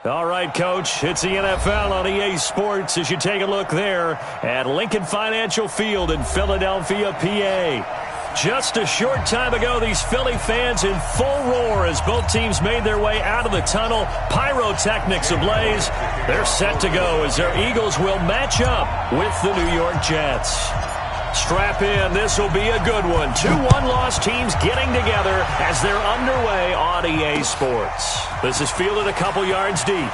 All right, Coach, it's the NFL on EA Sports as you take a look there at Lincoln Financial Field in Philadelphia, PA. Just a short time ago, these Philly fans in full roar as both teams made their way out of the tunnel. Pyrotechnics ablaze. They're set to go as their Eagles will match up with the New York Jets. Strap in. This will be a good one. 2 one-loss teams getting together as they're underway on EA Sports. This is fielded a couple yards deep.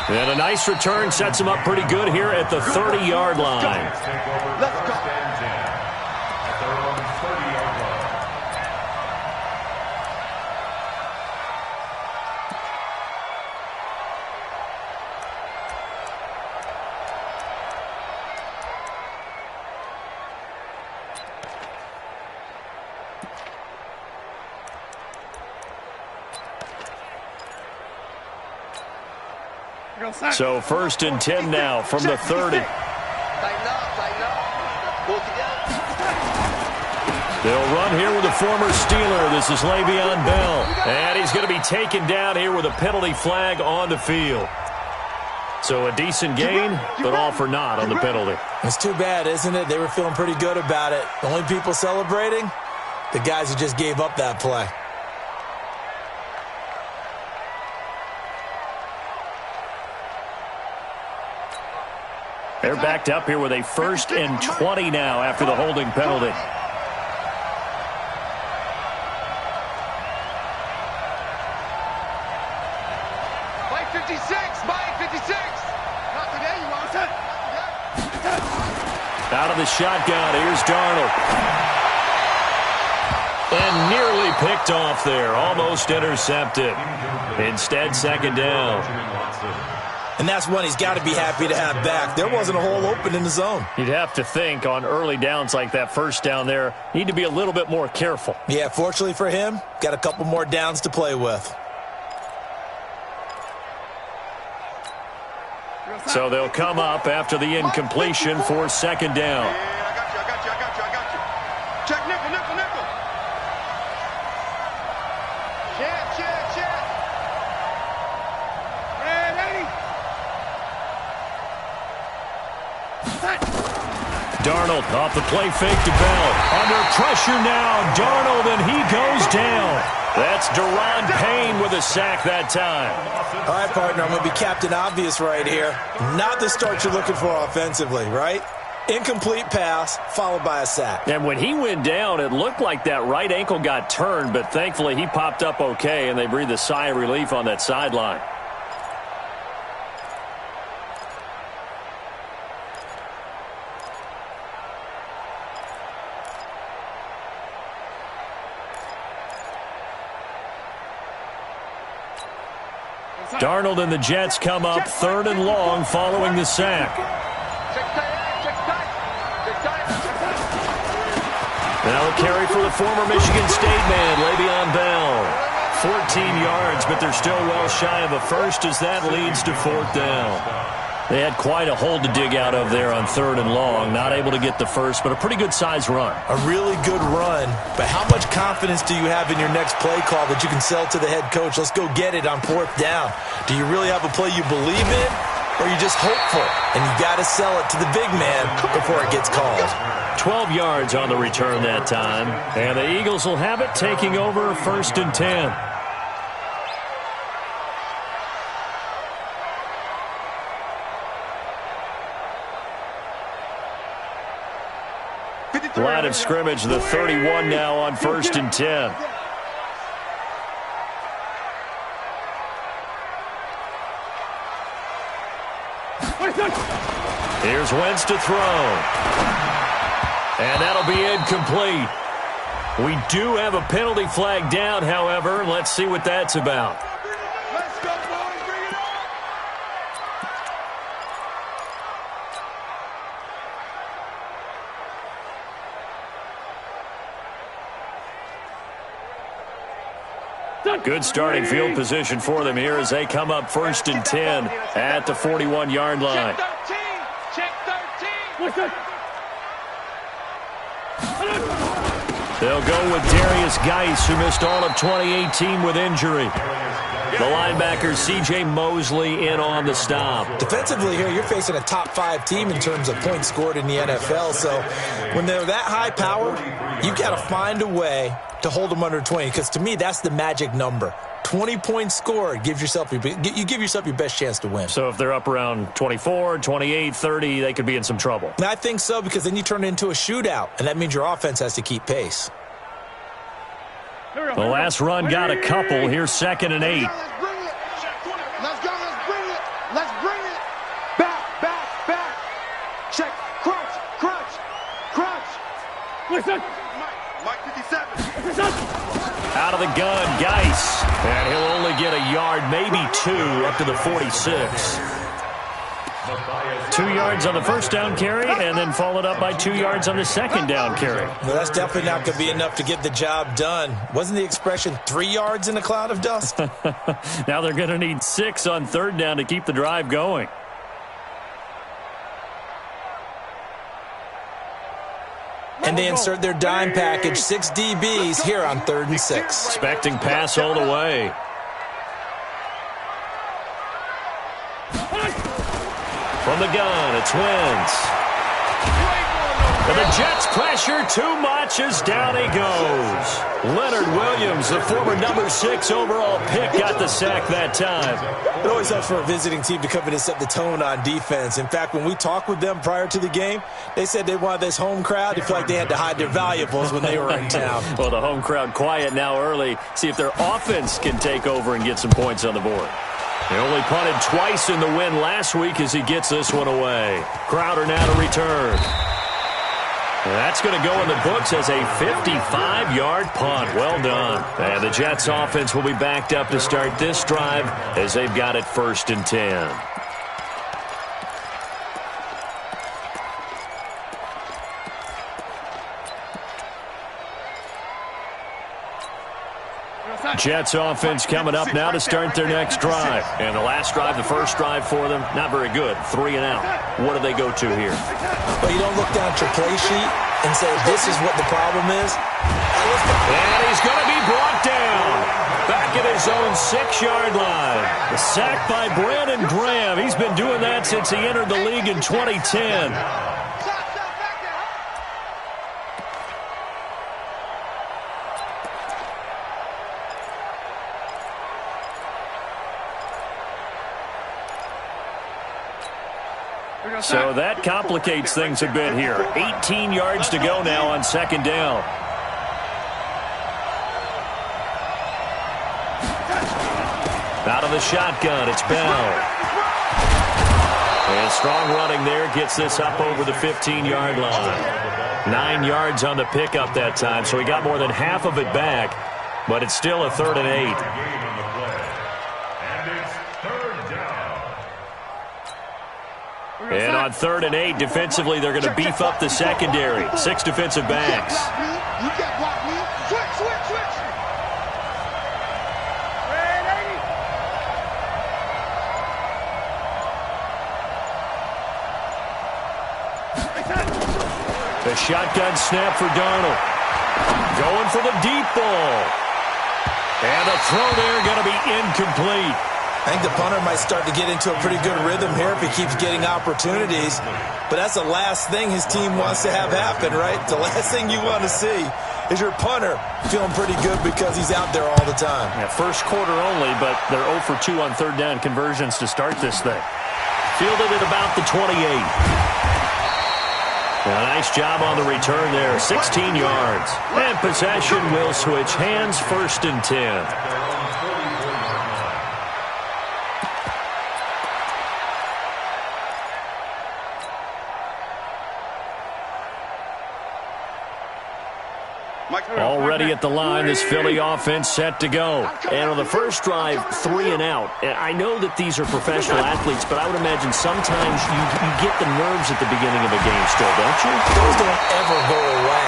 And a nice return sets him up pretty good here at the 30-yard line. Let's go. So 1st and 10 now from the 30. They'll run here with a former Steeler. This is Le'Veon Bell. And he's going to be taken down here with a penalty flag on the field. So a decent gain, but all for naught on the penalty. It's too bad, isn't it? They were feeling pretty good about it. The only people celebrating, the guys who just gave up that play. They're backed up here with a 1st and 20 now after the holding penalty. Mike 56, Mike 56. Not today, you want it? Out of the shotgun, here's Darnold. And nearly picked off there, almost intercepted. Instead, 2nd down. And that's one he's got to be happy to have back. There wasn't a hole open in the zone. You'd have to think on early downs like that 1st down there, need to be a little bit more careful. Yeah, fortunately for him, got a couple more downs to play with. So they'll come up after the incompletion for 2nd down. I got you. Check nickel. Check. Ready. Darnold off the play fake to Bell. Under pressure now, Darnold, and he goes down. That's Deron Payne with a sack that time. All right, partner, I'm going to be Captain Obvious right here. Not the start you're looking for offensively, right? Incomplete pass followed by a sack. And when he went down, it looked like that right ankle got turned, but thankfully he popped up okay, and they breathed a sigh of relief on that sideline. Darnold and the Jets come up 3rd and long following the sack. Now a carry for the former Michigan State man, Le'Veon Bell. 14 yards, but they're still well shy of a first as that leads to 4th down. They had quite a hole to dig out of there on 3rd and long. Not able to get the first, but a pretty good-sized run. A really good run, but how much confidence do you have in your next play call that you can sell to the head coach? Let's go get it on 4th down. Do you really have a play you believe in, or are you just hopeful? And you got to sell it to the big man before it gets called. 12 yards on the return that time. And the Eagles will have it, taking over 1st and 10. Line of scrimmage, the 31 now on 1st and 10. Here's Wentz to throw. And that'll be incomplete. We do have a penalty flag down, however. Let's see what that's about. Let's go, boys. Bring it on. Good starting field position for them here as they come up 1st and 10 at the 41-yard line. Check 13. They'll go with Darius Geis, who missed all of 2018 with injury. The linebacker, C.J. Mosley, in on the stop. Defensively here, you're facing a top-5 team in terms of points scored in the NFL. So when they're that high power, you've got to find a way to hold them under 20. Because to me, that's the magic number. 20 points scored, you give yourself your best chance to win. So if they're up around 24, 28, 30, they could be in some trouble. And I think so, because then you turn it into a shootout, and that means your offense has to keep pace. The last run got a couple. Here's 2nd and 8. Let's bring it. Let's go. Let's bring it. Let's bring it. Back. Check. Crunch. Listen. Mike 57. Out of the gun, Geis. And he'll only get a yard, maybe 2, up to the 46. 2 yards on the first down carry, and then followed up by 2 yards on the second down carry. Well, that's definitely not going to be enough to get the job done. Wasn't the expression 3 yards in a cloud of dust? Now they're going to need 6 on 3rd down to keep the drive going. And they insert their dime package, 6 DBs here on 3rd and 6. Expecting pass all the way. From the gun, it's Wentz. And the Jets pressure too much as down he goes. Leonard Williams, the former number 6 overall pick, got the sack that time. It always helps for a visiting team to come in and set the tone on defense. In fact, when we talked with them prior to the game, they said they wanted this home crowd to feel like they had to hide their valuables when they were in town. Well, the home crowd quiet now early. See if their offense can take over and get some points on the board. They only punted twice in the win last week as he gets this one away. Crowder now to return. That's going to go in the books as a 55-yard punt. Well done. And the Jets offense will be backed up to start this drive as they've got it 1st and 10. Jets offense coming up now to start their next drive. And the last drive, the first drive for them, not very good. 3 and out. What do they go to here? Well, you don't look down at your play sheet and say, this is what the problem is. And he's going to be brought down. Back at his own 6-yard line. The sack by Brandon Graham. He's been doing that since he entered the league in 2010. So that complicates things a bit here. 18 yards to go now on 2nd down. Out of the shotgun, it's Bell. And strong running there gets this up over the 15-yard line. 9 yards on the pickup that time, so he got more than half of it back, but it's still a 3rd and 8. And on 3rd and 8, defensively, they're going to beef up the secondary. 6 defensive backs. You can't block me. Switch. The shotgun snap for Darnold. Going for the deep ball. And the throw there going to be incomplete. I think the punter might start to get into a pretty good rhythm here if he keeps getting opportunities. But that's the last thing his team wants to have happen, right? The last thing you want to see is your punter feeling pretty good because he's out there all the time. Yeah, first quarter only, but they're 0 for 2 on 3rd down conversions to start this thing. Fielded at about the 28. A nice job on the return there, 16 yards. And possession will switch hands, 1st and 10. Already at the line, this Philly offense set to go. And on the first drive, 3 and out. I know that these are professional athletes, but I would imagine sometimes you get the nerves at the beginning of a game still, don't you? Those don't ever go away.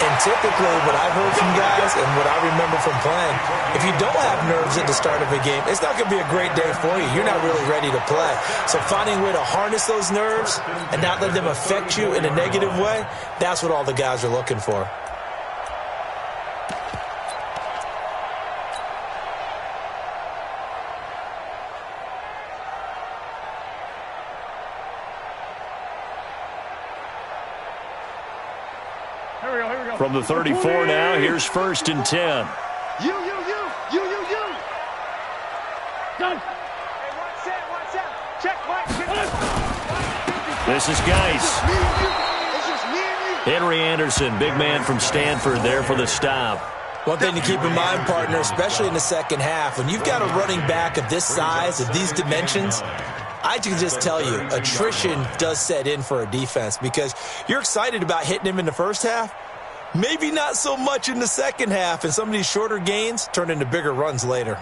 And typically, what I've heard from guys and what I remember from playing, if you don't have nerves at the start of a game, it's not going to be a great day for you. You're not really ready to play. So finding a way to harness those nerves and not let them affect you in a negative way, that's what all the guys are looking for. From the 34 now, here's 1st and 10. You. Done. Check, This is Geis. Henry Anderson, big man from Stanford there for the stop. One thing to keep in mind, partner, especially in the second half, when you've got a running back of this size, of these dimensions, I can just tell you, attrition does set in for a defense because you're excited about hitting him in the first half, maybe not so much in the second half, and some of these shorter gains turn into bigger runs later.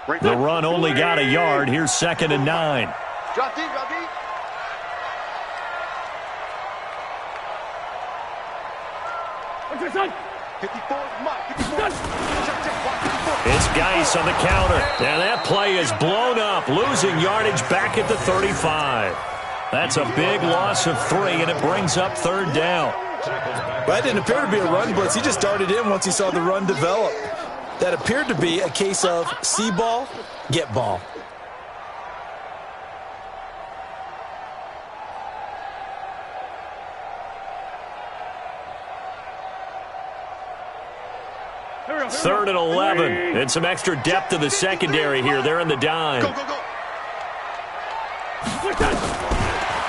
The run only got a yard. Here's 2nd and 9. Drop deep. It's Geis on the counter. And that play is blown up, losing yardage back at the 35. That's a big loss of 3, and it brings up 3rd down. That didn't appear to be a run blitz. He just started in once he saw the run develop. That appeared to be a case of see ball, get ball. Third and 11. And some extra depth in the secondary here. They're in the dime. Go.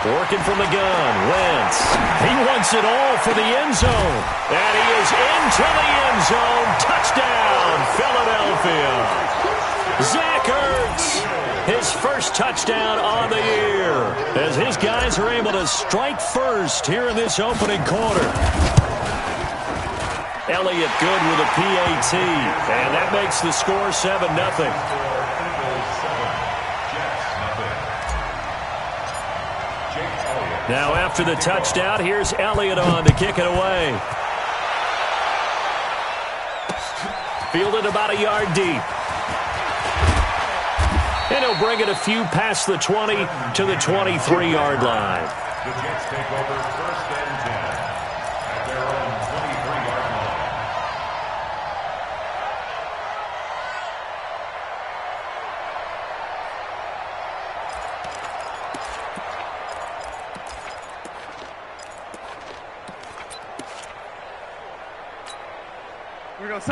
Working from the gun. Wentz. He wants it all for the end zone. And he is into the end zone. Touchdown, Philadelphia. Zach Ertz, his first touchdown on the year, as his guys are able to strike first here in this opening quarter. Elliott good with a PAT, and that makes the score 7-0. Now after the touchdown, here's Elliott on to kick it away. Fielded about a yard deep. And he'll bring it a few past the 20 to the 23-yard line. The Jets take over 1st and 10 at their own 23-yard line.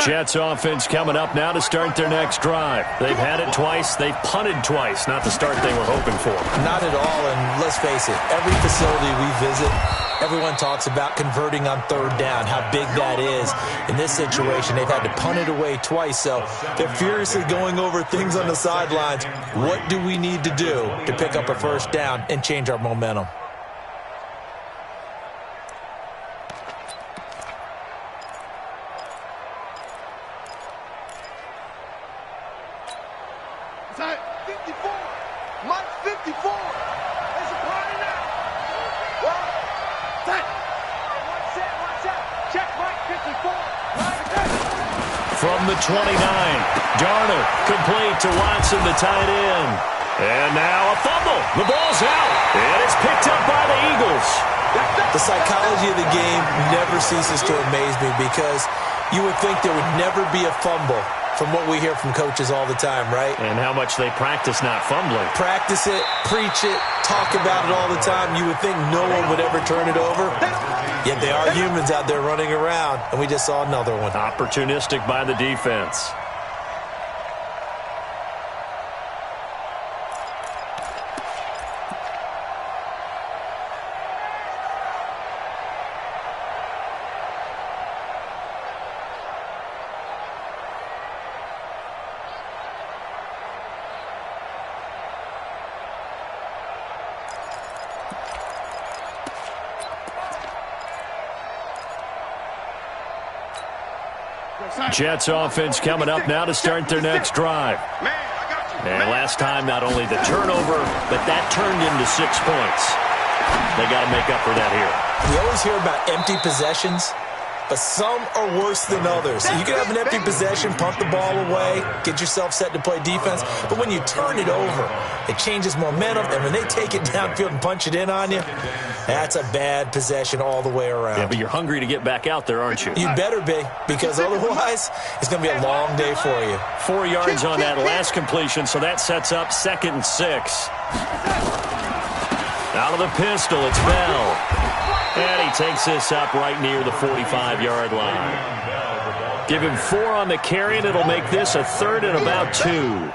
Jets offense coming up now to start their next drive. They've had it twice. They've punted twice. Not the start they were hoping for. Not at all, and let's face it, every facility we visit, everyone talks about converting on 3rd down, how big that is. In this situation, they've had to punt it away twice, so they're furiously going over things on the sidelines. What do we need to do to pick up a 1st down and change our momentum? From the 29, Darnold complete to Watson, the tight end. And now a fumble. The ball's out. And it's picked up by the Eagles. The psychology of the game never ceases to amaze me because you would think there would never be a fumble from what we hear from coaches all the time, right? And how much they practice not fumbling. Practice it, preach it, talk about it all the time. You would think no one would ever turn it over. Yet they are humans out there running around, and we just saw another one. Opportunistic by the defense. Jets offense coming up now to start their next drive. And last time, not only the turnover, but that turned into 6 points. They got to make up for that here. We always hear about empty possessions, but some are worse than others. You can have an empty possession, pump the ball away, get yourself set to play defense, but when you turn it over, it changes momentum, and when they take it downfield and punch it in on you, that's a bad possession all the way around. Yeah, but you're hungry to get back out there, aren't you? You better be, because otherwise, it's going to be a long day for you. 4 yards on that last completion, so that sets up 2nd and 6. Out of the pistol, it's Bell. And he takes this up right near the 45-yard line. Give him 4 on the carry, and it'll make this a 3rd and about 2.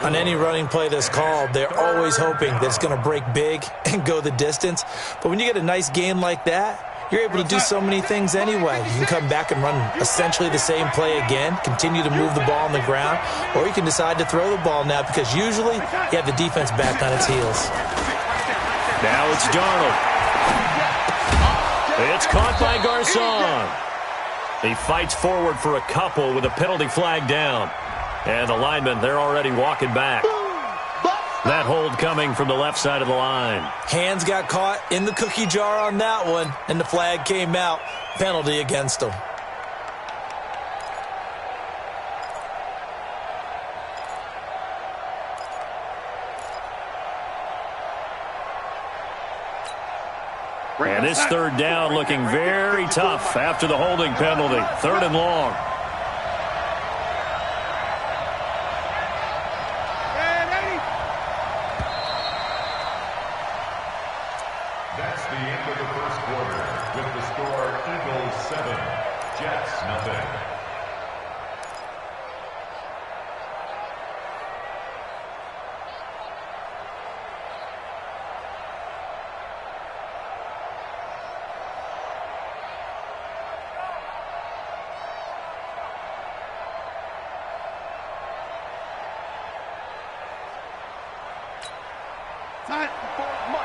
On any running play that's called, they're always hoping that it's going to break big and go the distance. But when you get a nice game like that, you're able to do so many things anyway. You can come back and run essentially the same play again, continue to move the ball on the ground, or you can decide to throw the ball now because usually you have the defense back on its heels. Now it's Darnold. It's caught by Garcon. He fights forward for a couple with a penalty flag down. And the linemen, they're already walking back. That hold coming from the left side of the line. Hands got caught in the cookie jar on that one, and the flag came out. Penalty against them. And this 3rd down looking very tough after the holding penalty. 3rd and long. That's the end of the first quarter with the score Eagles 7, Jets nothing. Time.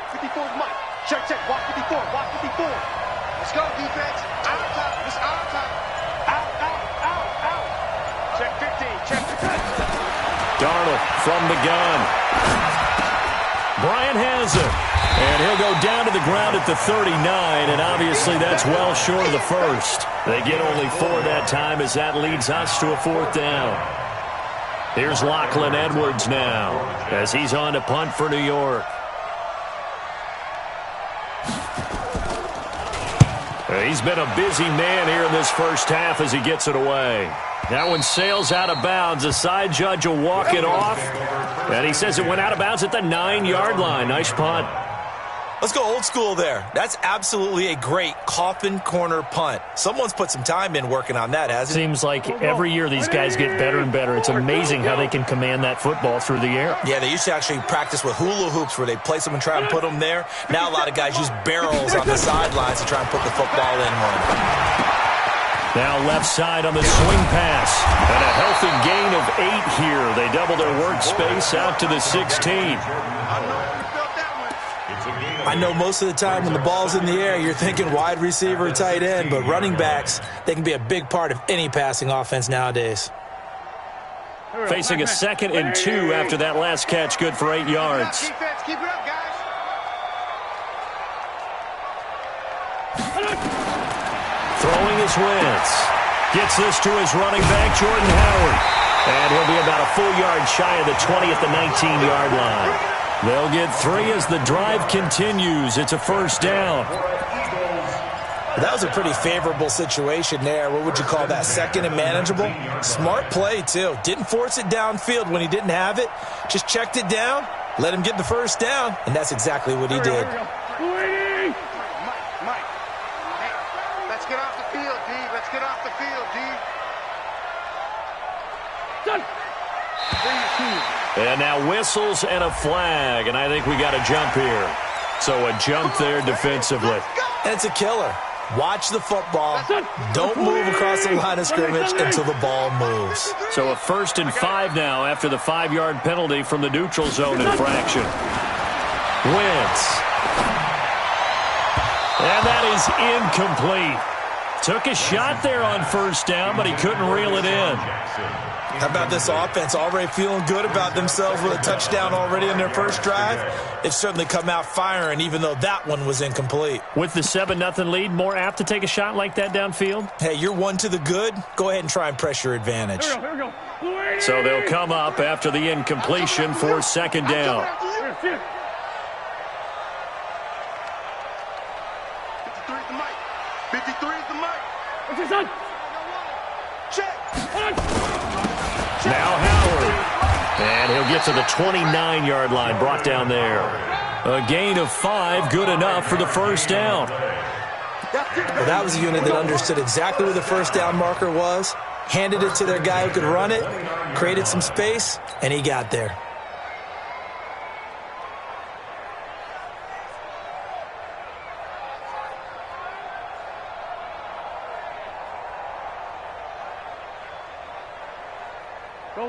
54's Mike. Check, walk 54, walk 54. Let's go, defense. Out of time. It's out of time. Out. Check 15, check 15. Darnold from the gun. Bryant has it. And he'll go down to the ground at the 39, and obviously that's well short of the first. They get only 4 that time as that leads us to a 4th down. Here's Lachlan Edwards now as he's on to punt for New York. He's been a busy man here in this first half as he gets it away. That one sails out of bounds. The side judge will walk it off. And he says it went out of bounds at the 9-yard line. Nice punt. Let's go old school there. That's absolutely a great coffin corner punt. Someone's put some time in working on that, hasn't it? Seems like every year these guys get better and better. It's amazing how they can command that football through the air. Yeah, they used to actually practice with hula hoops where they place them and try and put them there. Now a lot of guys use barrels on the sidelines to try and put the football in one. Now left side on the swing pass. And a healthy gain of 8 here. They double their workspace out to the 16. I know most of the time when the ball's in the air, you're thinking wide receiver, tight end, but running backs, they can be a big part of any passing offense nowadays. Facing a 2nd and 2 after that last catch, good for 8 yards. Defense, keep it up, guys. Throwing his Wentz. Gets this to his running back, Jordan Howard. And he'll be about a full yard shy of the 20 at the 19-yard line. They'll get 3 as the drive continues. It's a 1st down. That was a pretty favorable situation there. What would you call that? 2nd and manageable? Smart play, too. Didn't force it downfield when he didn't have it. Just checked it down, let him get the 1st down, and that's exactly what he did. Mike. Hey, let's get off the field, D. Let's get off the field, D. Done. And now whistles and a flag, and I think we got a jump here. So a jump there defensively. And it's a killer. Watch the football. Don't move across the line of scrimmage until the ball moves. So a 1st and 5 now after the 5-yard penalty from the neutral zone infraction. Wentz. And that is incomplete. Took a shot there on 1st down, but he couldn't reel it in. How about this offense already feeling good about themselves with a touchdown already in their first drive? They've certainly come out firing, even though that one was incomplete. With the 7-0 lead, more apt to take a shot like that downfield? Hey, you're 1 to the good. Go ahead and try and press your advantage. Here we go. So they'll come up after the incompletion for 2nd down. 53 is the mic. 53 is the mic. What's his son? Check. Now Howard. And he'll get to the 29-yard line, brought down there. A gain of 5, good enough for the first down. Well, that was a unit that understood exactly where the first down marker was, handed it to their guy who could run it, created some space, and he got there.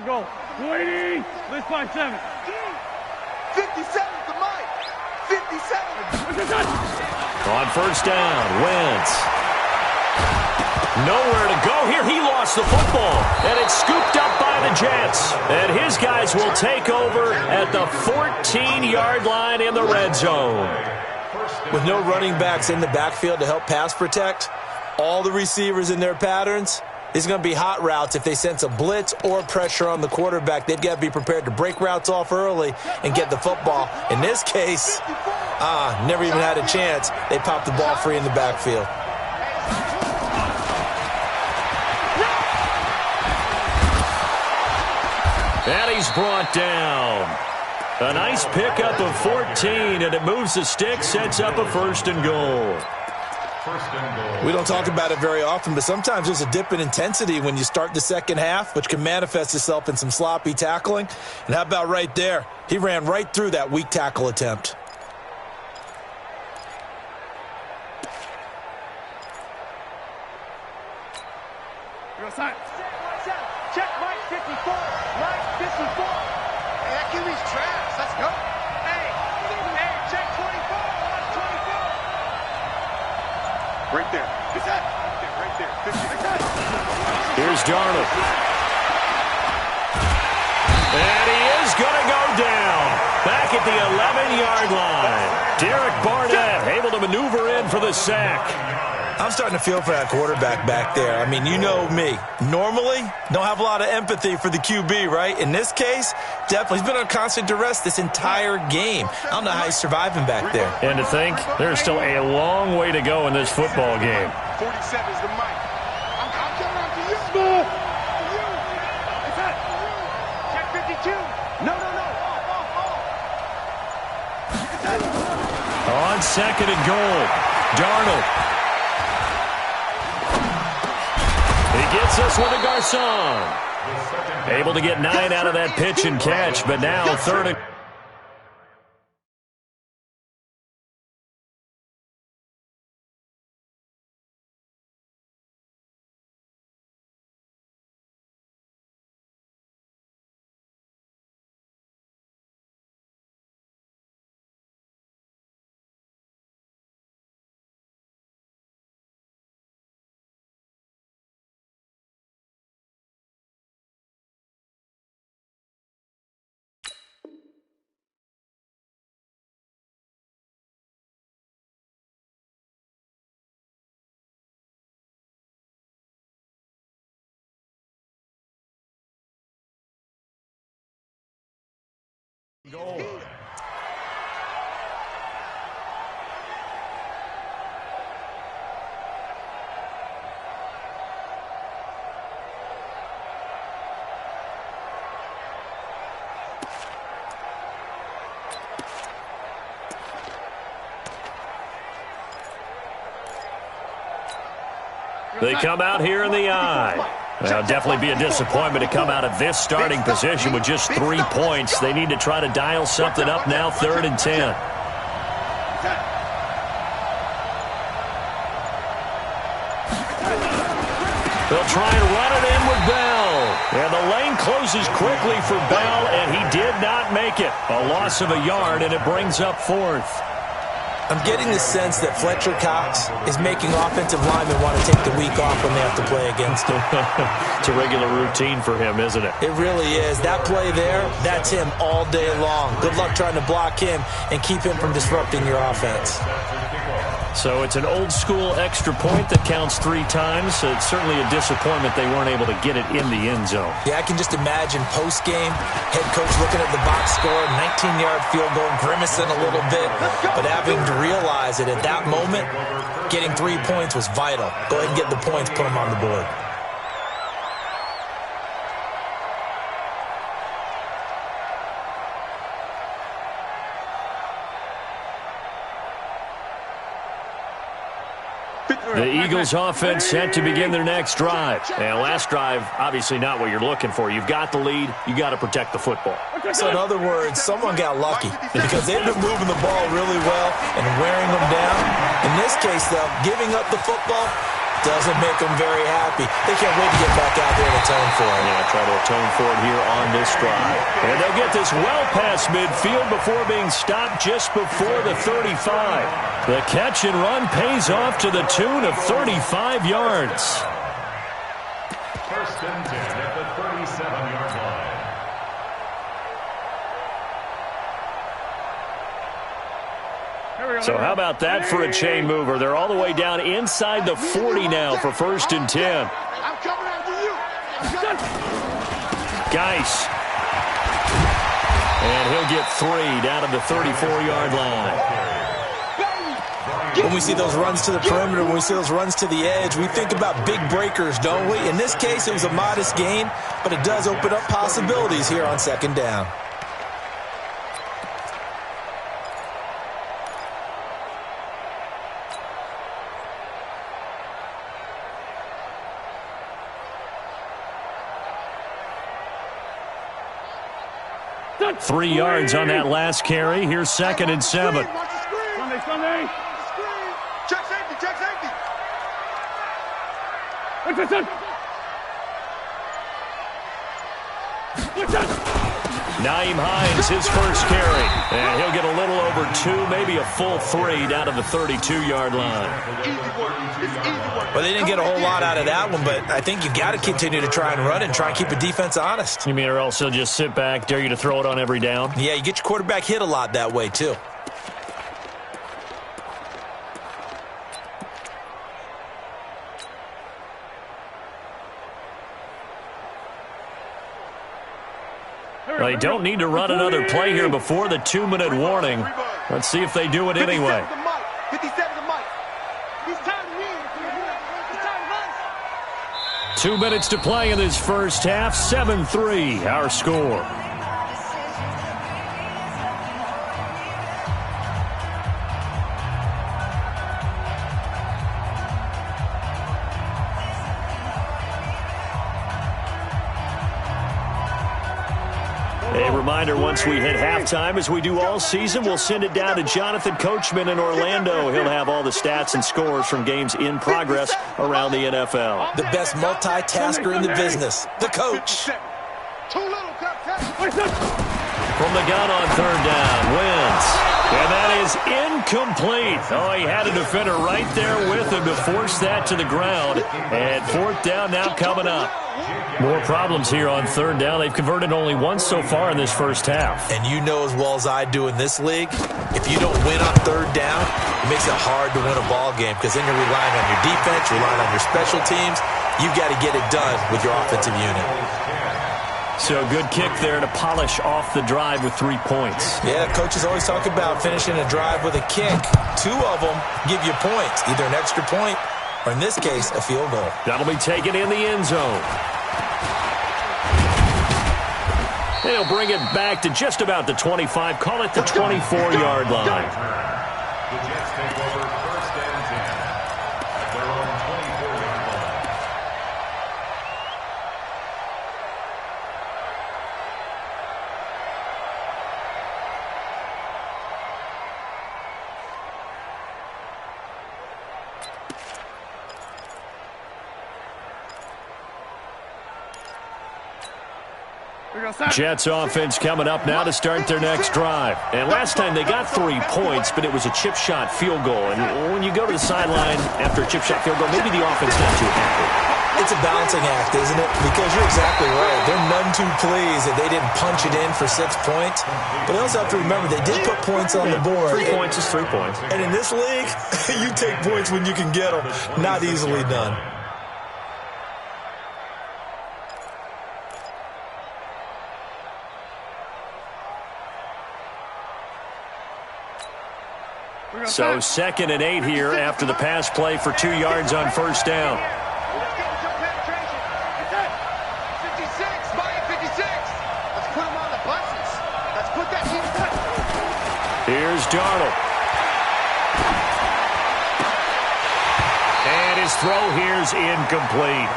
Go. 280. List by 7. 57 to Mike. 57. On first down, Wentz. Nowhere to go here. He lost the football, and it's scooped up by the Jets. And his guys will take over at the 14-yard line in the red zone. With no running backs in the backfield to help pass protect, all the receivers in their patterns, these are going to be hot routes. If they sense a blitz or pressure on the quarterback, they've got to be prepared to break routes off early and get the football. In this case, never even had a chance. They popped the ball free in the backfield. And he's brought down. A nice pickup of 14, and it moves the stick, sets up a 1st and goal. We don't talk about it very often, but sometimes there's a dip in intensity when you start the second half, which can manifest itself in some sloppy tackling. And how about right there? He ran right through that weak tackle attempt. Check Mike 54. Mike 54. Hey, that QB's trash. Let's go. Hey, check 24. Watch 24. Right there. Right there. 50. Here's Darnold. And he is going to go down. Back at the 11-yard line. Derek Barnett able to maneuver in for the sack. I'm starting to feel for that quarterback back there. I mean, you know me. Normally, don't have a lot of empathy for the QB, right? In this case, definitely. He's been on constant duress this entire game. I don't know how he's surviving back there. And to think, there's still a long way to go in this football game. 47 is the mic. I'm counting on to you. Small. Check 52. No. On 2nd and goal, Darnold. He gets us with a Garcon. Able to get 9 out of that pitch and catch, but now 3rd and... Goal. They come out here in the eye. Well, definitely be a disappointment to come out of this starting position with just 3 points. They need to try to dial something up now, 3rd and 10. They'll try and run it in with Bell. And the lane closes quickly for Bell, and he did not make it. A loss of a yard, and it brings up 4th. I'm getting the sense that Fletcher Cox is making offensive linemen want to take the week off when they have to play against him. It's a regular routine for him, isn't it? It really is. That play there, that's him all day long. Good luck trying to block him and keep him from disrupting your offense. So it's an old-school extra point that counts 3 times. So it's certainly a disappointment they weren't able to get it in the end zone. Yeah, I can just imagine post-game, head coach looking at the box score, 19-yard field goal, grimacing a little bit, but having to realize that at that moment, getting 3 points was vital. Go ahead and get the points, put them on the board. The Eagles offense set to begin their next drive. And last drive, obviously not what you're looking for. You've got the lead. You got to protect the football. So in other words, someone got lucky because they've been moving the ball really well and wearing them down. In this case, though, giving up the football doesn't make them very happy. They can't wait to get back out there and atone for it. Yeah, try to atone for it here on this drive. And they'll get this well past midfield before being stopped just before the 35. The catch and run pays off to the tune of 35 yards. First and 10 at the 37-yard line. So how about that for a chain mover? They're all the way down inside the 40 now for first and 10. I'm coming after you. Geis. And he'll get 3 down to the 34-yard line. When we see those runs to the perimeter, when we see those runs to the edge, we think about big breakers, don't we? In this case, it was a modest gain, but it does open up possibilities here on second down. Got 3 yards on that last carry. Here's second and 7. Sunday. Check safety, check safety. What's this? Naeem Hines, his first carry. And he'll get a little over 2, maybe a full 3 down to the 32-yard line. Easy work. It's easy work. Well, they didn't get a whole lot out of that one, but I think you got to continue to try and run and try and keep the defense honest. You mean or else he'll just sit back, dare you to throw it on every down? Yeah, you get your quarterback hit a lot that way, too. They don't need to run another play here before the 2-minute warning. Let's see if they do it anyway. 57 to Mike. He's time to win. He's time to run. 2 minutes to play in this first half. 7-3, our score. A reminder, once we hit halftime, as we do all season, we'll send it down to Jonathan Coachman in Orlando. He'll have all the stats and scores from games in progress around the NFL. The best multitasker in the business, the coach. Too little, Captain. From the gun on third down, wins. And that is incomplete. Oh, he had a defender right there with him to force that to the ground. And fourth down now coming up. More problems here on third down. They've converted only once so far in this first half. And you know as well as I do in this league, if you don't win on third down, it makes it hard to win a ball game because then you're relying on your defense, relying on your special teams. You've got to get it done with your offensive unit. So good kick there to polish off the drive with 3 points. Yeah, coaches always talk about finishing a drive with a kick. 2 of them give you points, either an extra point or, in this case, a field goal. That'll be taken in the end zone. They'll bring it back to just about the 25. Call it the 24-yard line. The Jets take over first and 10 at their own 24-yard line. Jets offense coming up now to start their next drive. And last time they got 3 points, but it was a chip shot field goal. And when you go to the sideline after a chip shot field goal, maybe the offense not too happy. It's a balancing act, isn't it? Because you're exactly right. They're none too pleased that they didn't punch it in for 6 points. But they also have to remember they did put points on the board. 3 points is 3 points. And in this league, you take points when you can get them. Not easily done. So 2nd and 8 here after the pass play for 2 yards on first down. Let's get into penetration. 56, buy it 56. Let's put them on the buses. Let's put that team in. Here's Darnold. And throw here's incomplete.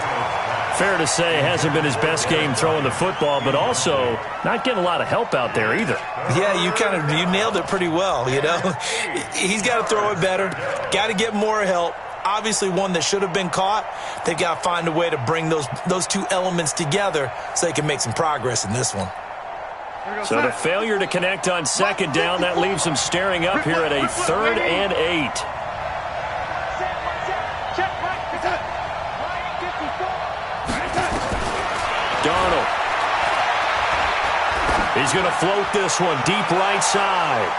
Fair to say, hasn't been his best game throwing the football, but also not getting a lot of help out there either. Yeah, you nailed it pretty well, you know. He's got to throw it better, got to get more help. Obviously one that should have been caught. They've got to find a way to bring those two elements together so they can make some progress in this one. So the failure to connect on second down, that leaves them staring up here at a 3rd and 8. Darnold. He's going to float this one deep right side.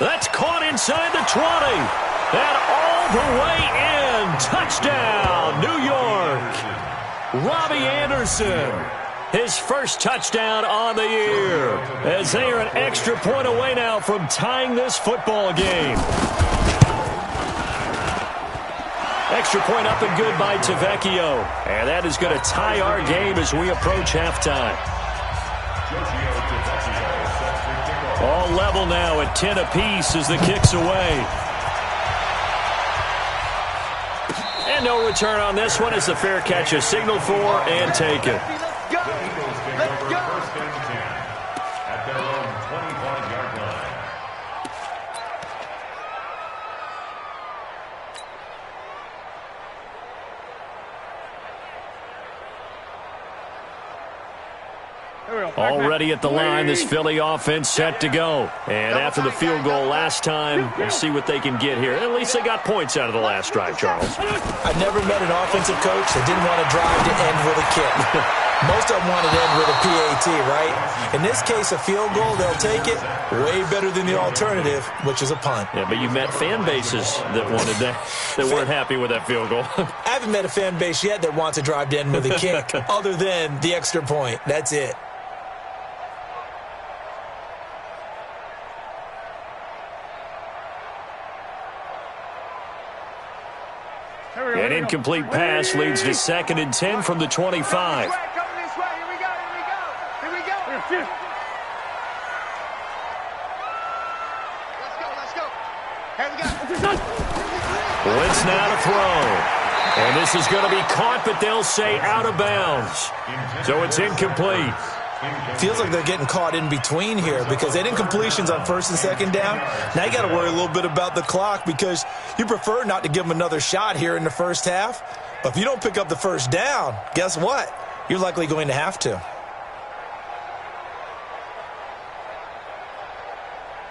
That's caught inside the 20. And all the way in. Touchdown, New York. Robbie Anderson. His first touchdown on the year. As they are an extra point away now from tying this football game. Extra point up and good by Tavecchio. And that is going to tie our game as we approach halftime. All level now at 10 apiece as the kick's away. And no return on this one as the fair catch is signaled for and taken. At their own 25-yard line. Already at the line, this Philly offense set to go. And after the field goal last time, we'll see what they can get here. At least they got points out of the last drive, Charles. I've never met an offensive coach that didn't want to drive to end with a kick. Most of them wanted to end with a PAT, right? In this case, a field goal, they'll take it. Way better than the alternative, which is a punt. Yeah, but you met fan bases that wanted that weren't happy with that field goal. I haven't met a fan base yet that wants to drive to end with a kick other than the extra point. That's it. An incomplete pass leads to 2nd and 10 from the 25. Blitz now to throw. And this is going to be caught, but they'll say out of bounds. So it's incomplete. Feels like they're getting caught in between here because they didn't completions on 1st and 2nd down. Now you got to worry a little bit about the clock because you prefer not to give them another shot here in the first half. But if you don't pick up the first down, guess what? You're likely going to have to.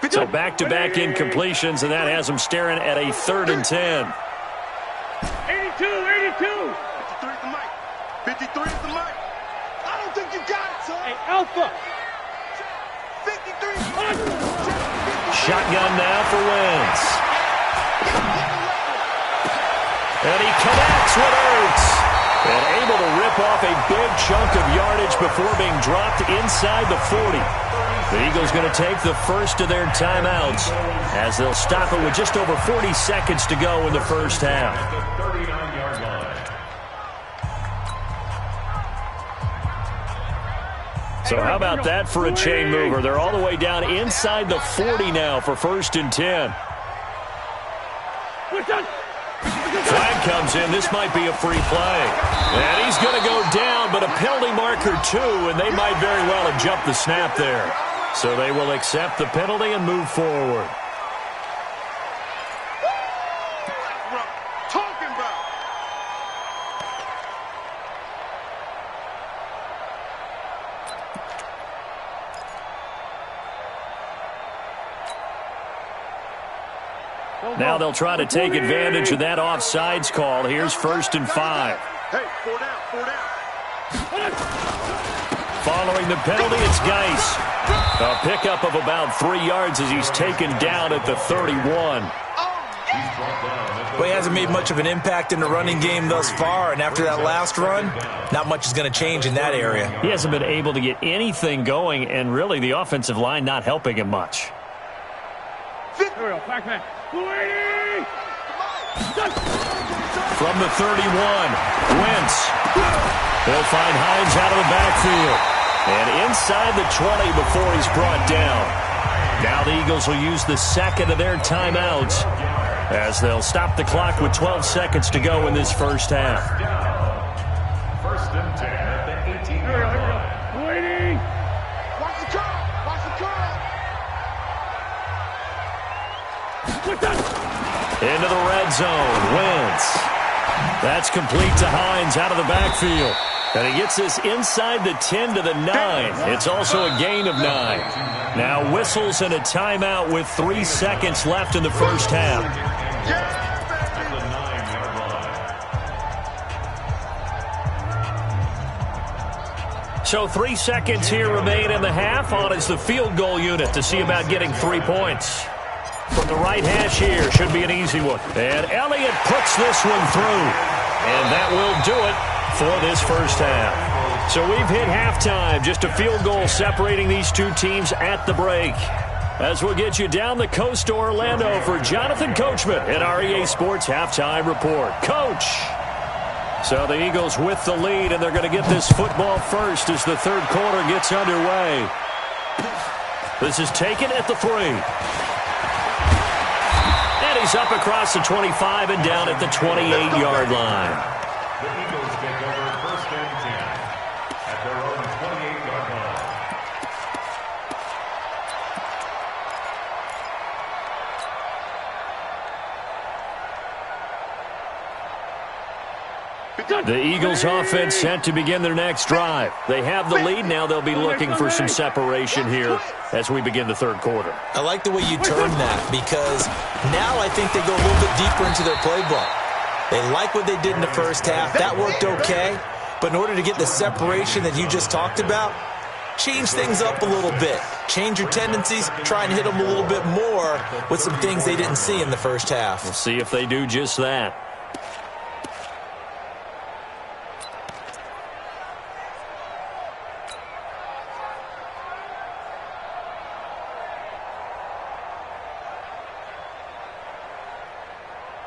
So back-to-back incompletions, and that has them staring at a 3rd and 10. 82, 82. 53 at the mic. 53 at the mic. I don't think you got it, son. Hey, Alpha. 53. Shotgun now for Wentz. And he connects with Ertz. And able to rip off a big chunk of yardage before being dropped inside the 40. The Eagles going to take the first of their timeouts as they'll stop it with just over 40 seconds to go in the first half. The 39-yard line. So how about that for a chain mover? They're all the way down inside the 40 now for 1st and 10. Flag comes in. This might be a free play. And he's going to go down, but a penalty marker too, and they might very well have jumped the snap there. So they will accept the penalty and move forward. Talking about. Now they'll try to take advantage of that offsides call. Here's 1st and 5. Hey, 4 down, 4 down. Following the penalty, it's Geis. A pickup of about 3 yards as he's taken down at the 31. Well, he hasn't made much of an impact in the running game thus far, and after that last run, not much is going to change in that area. He hasn't been able to get anything going, and really the offensive line not helping him much. Here we go, backman. 280. From the 31, Wentz. They'll find Hines out of the backfield. And inside the 20 before he's brought down. Now the Eagles will use the second of their timeouts as they'll stop the clock with 12 seconds to go in this first half. First and 10 at the 18-yard line. Waiting. Watch the curl. Watch the curl. Into the red zone. Wentz. That's complete to Hines out of the backfield. And he gets this inside the 10 to the 9. It's also a gain of 9. Now whistles and a timeout with 3 seconds left in the first half. At the 9-yard line. So 3 seconds here remain in the half. On is the field goal unit to see about getting 3 points. From the right hash here, should be an easy one. And Elliott puts this one through. And that will do it for this first half. So we've hit halftime. Just a field goal separating these two teams at the break. As we'll get you down the coast to Orlando for Jonathan Coachman at our EA Sports Halftime Report. Coach! So the Eagles with the lead, and they're going to get this football first as the third quarter gets underway. This is taken at the 3. And he's up across the 25 and down at the 28-yard line. The Eagles take over first and 10 at their own 28-yard line. The Eagles offense set to begin their next drive. They have the lead. Now they'll be looking for some separation here as we begin the third quarter. I like the way you turn that, because now I think they go a little bit deeper into their playbook. They like what they did in the first half. That worked okay. But in order to get the separation that you just talked about, change things up a little bit. Change your tendencies. Try and hit them a little bit more with some things they didn't see in the first half. We'll see if they do just that.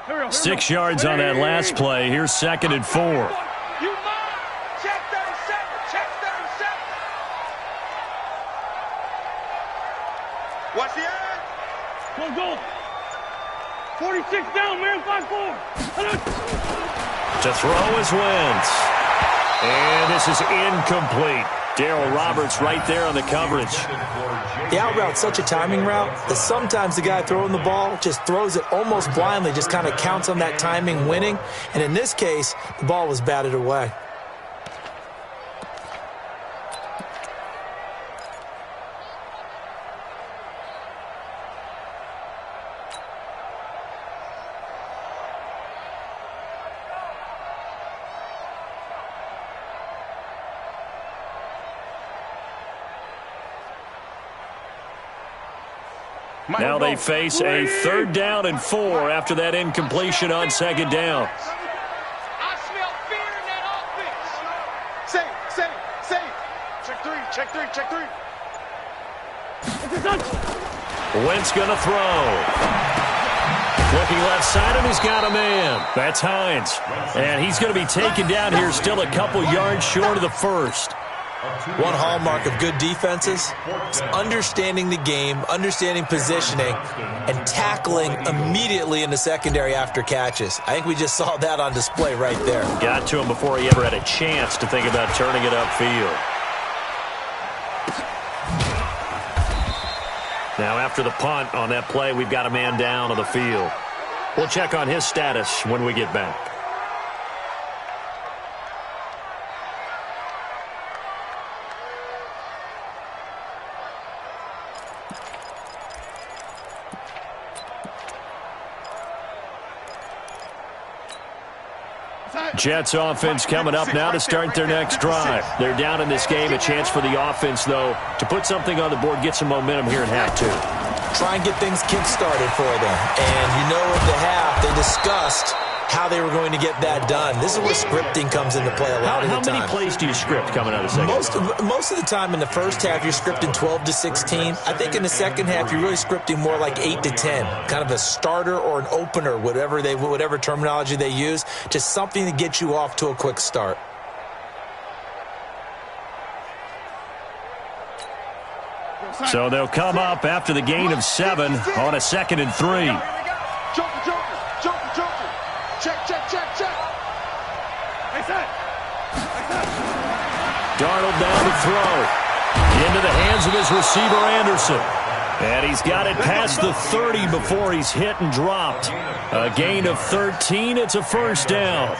Hurry up. 6 yards on that last play. Here's 2nd and 4. You mind? Check 37. Check 37. Watch the end. Go. 46 down, man. 5-4. To throw is Wentz. And this is incomplete. Darryl Roberts right there on the coverage. The out route's such a timing route that sometimes the guy throwing the ball just throws it almost blindly, just kind of counts on that timing winning. And in this case, the ball was batted away. Now they face a 3rd down and 4 after that incompletion on 2nd down. I smell fear in that offense. Save. Check 3. Wentz going to throw. Looking left side, and he's got a man. That's Hines. And he's going to be taken down here, still a couple yards short of the first. One hallmark of good defenses is understanding the game, understanding positioning, and tackling immediately in the secondary after catches. I think we just saw that on display right there. Got to him before he ever had a chance to think about turning it upfield. Now after the punt on that play, we've got a man down on the field. We'll check on his status when we get back. Jets offense coming up now to start their next drive. They're down in this game. A chance for the offense, though, to put something on the board, get some momentum here in half 2. Try and get things kick-started for them. And you know at the half, they discussed how they were going to get that done. This is where scripting comes into play a lot of the time. How many plays do you script coming out of the second? Most of the time in the first half, you're scripting 12 to 16. I think in the second half, you're really scripting more like 8 to 10. Kind of a starter or an opener, whatever terminology they use. Just something to get you off to a quick start. So they'll come up after the gain of 7 on a 2nd and 3. Joker. check. Hey, set. Darnold down to throw. Into the hands of his receiver, Anderson. And he's got it past the 30 before he's hit and dropped. A gain of 13. It's a first down.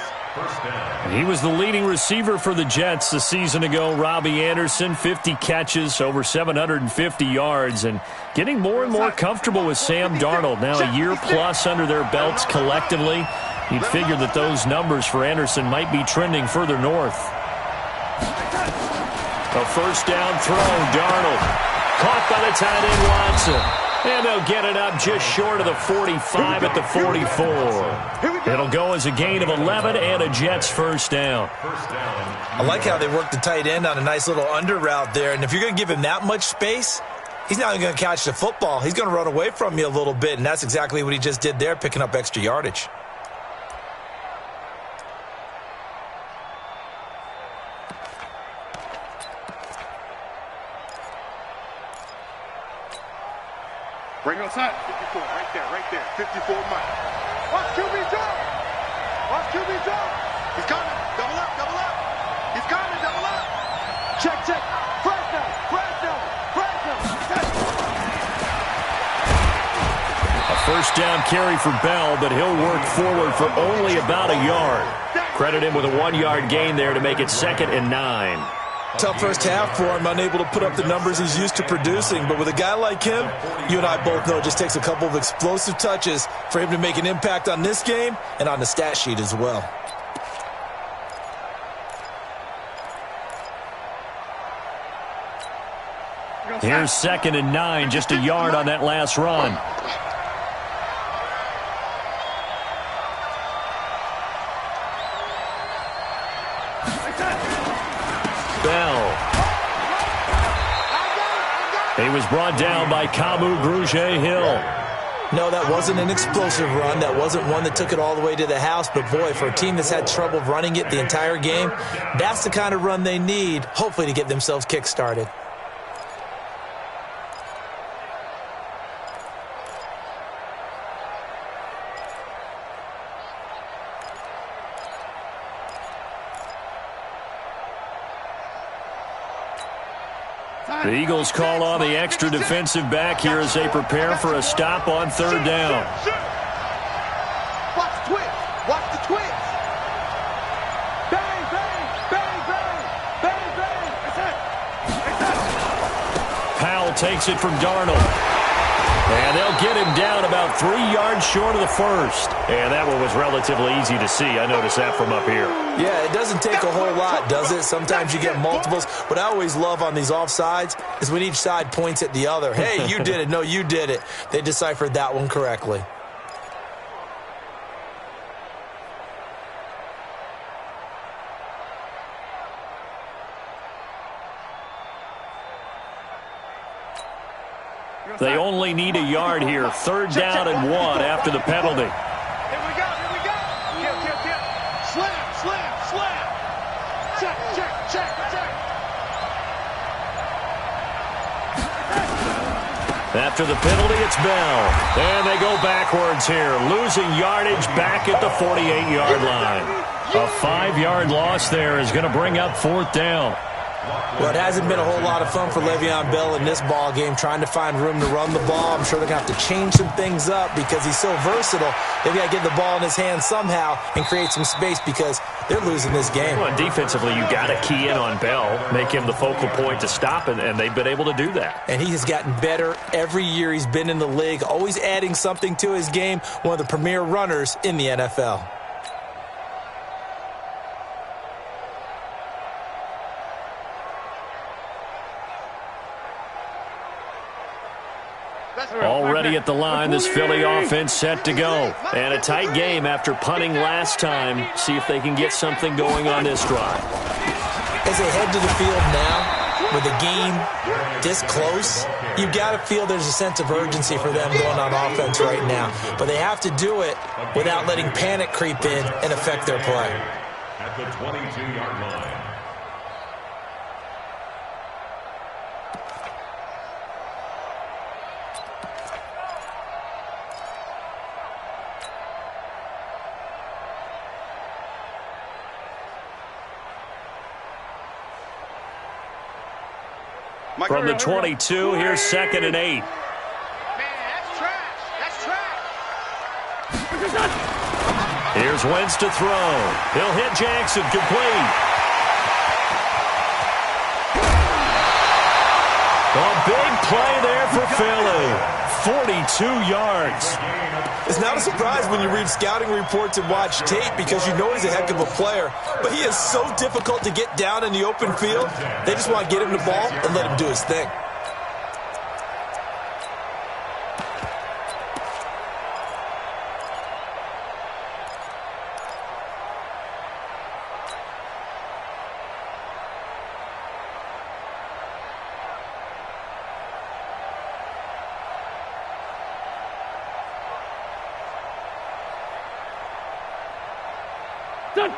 He was the leading receiver for the Jets a season ago. Robbie Anderson, 50 catches, over 750 yards, and getting more and more comfortable with Sam Darnold. Now a year plus under their belts collectively. You'd figure that those numbers for Anderson might be trending further north. A first down throw, Darnold. Caught by the tight end, Watson. And they'll get it up just short of the 45 at the 44. It'll go as a gain of 11 and a Jets first down. I like how they worked the tight end on a nice little under route there. And if you're going to give him that much space, he's not even going to catch the football. He's going to run away from you a little bit, and that's exactly what he just did there, picking up extra yardage. Bring it outside. 54, right there. 54 Mike. Watch QB drop. He's coming. Double up. He's coming. Double up. Check. Fresh down. A first down carry for Bell, but he'll work forward for only about a yard. Credit him with a 1-yard gain there to make it 2nd and 9. Tough first half for him, unable to put up the numbers he's used to producing. But with a guy like him, you and I both know it just takes a couple of explosive touches for him to make an impact on this game and on the stat sheet as well. Here's 2nd and 9, just a yard on that last run. Bell. He was brought down by Kamu Grugier-Hill. No, that wasn't an explosive run. That wasn't one that took it all the way to the house. But, boy, for a team that's had trouble running it the entire game, that's the kind of run they need, hopefully, to get themselves kick-started. The Eagles call on the extra defensive back here as they prepare for a stop on 3rd down. Watch the twist. Bang. Powell takes it from Darnold. And they'll get him down about 3 yards short of the first. And that one was relatively easy to see. I noticed that from up here. Yeah, it doesn't take a whole lot, does it? Sometimes you get multiples. What I always love on these offsides is when each side points at the other. Hey, you did it. No, you did it. They deciphered that one correctly. They only need a yard here. 3rd down and 1 after the penalty. Here we go. Kill. Slam. Check. After the penalty, it's Bell. And they go backwards here, losing yardage back at the 48-yard line. A 5-yard loss there is going to bring up 4th down. Well, it hasn't been a whole lot of fun for Le'Veon Bell in this ball game, trying to find room to run the ball. I'm sure they're going to have to change some things up because he's so versatile. They've got to get the ball in his hands somehow and create some space because they're losing this game. Well, defensively, you got to key in on Bell, make him the focal point to stop, and they've been able to do that. And he has gotten better every year he's been in the league, always adding something to his game, one of the premier runners in the NFL. Already at the line, this Philly offense set to go. And a tight game after punting last time. See if they can get something going on this drive. As they head to the field now, with the game this close, you've got to feel there's a sense of urgency for them going on offense right now. But they have to do it without letting panic creep in and affect their play. At the 22-yard line. From the 22, here's 2nd and 8. Man, that's trash. That's trash. Here's Wentz to throw. He'll hit Jackson, complete. A big play there for Philly. 42 yards. It's not a surprise when you read scouting reports and watch tape because you know he's a heck of a player. But he is so difficult to get down in the open field. They just want to get him the ball and let him do his thing.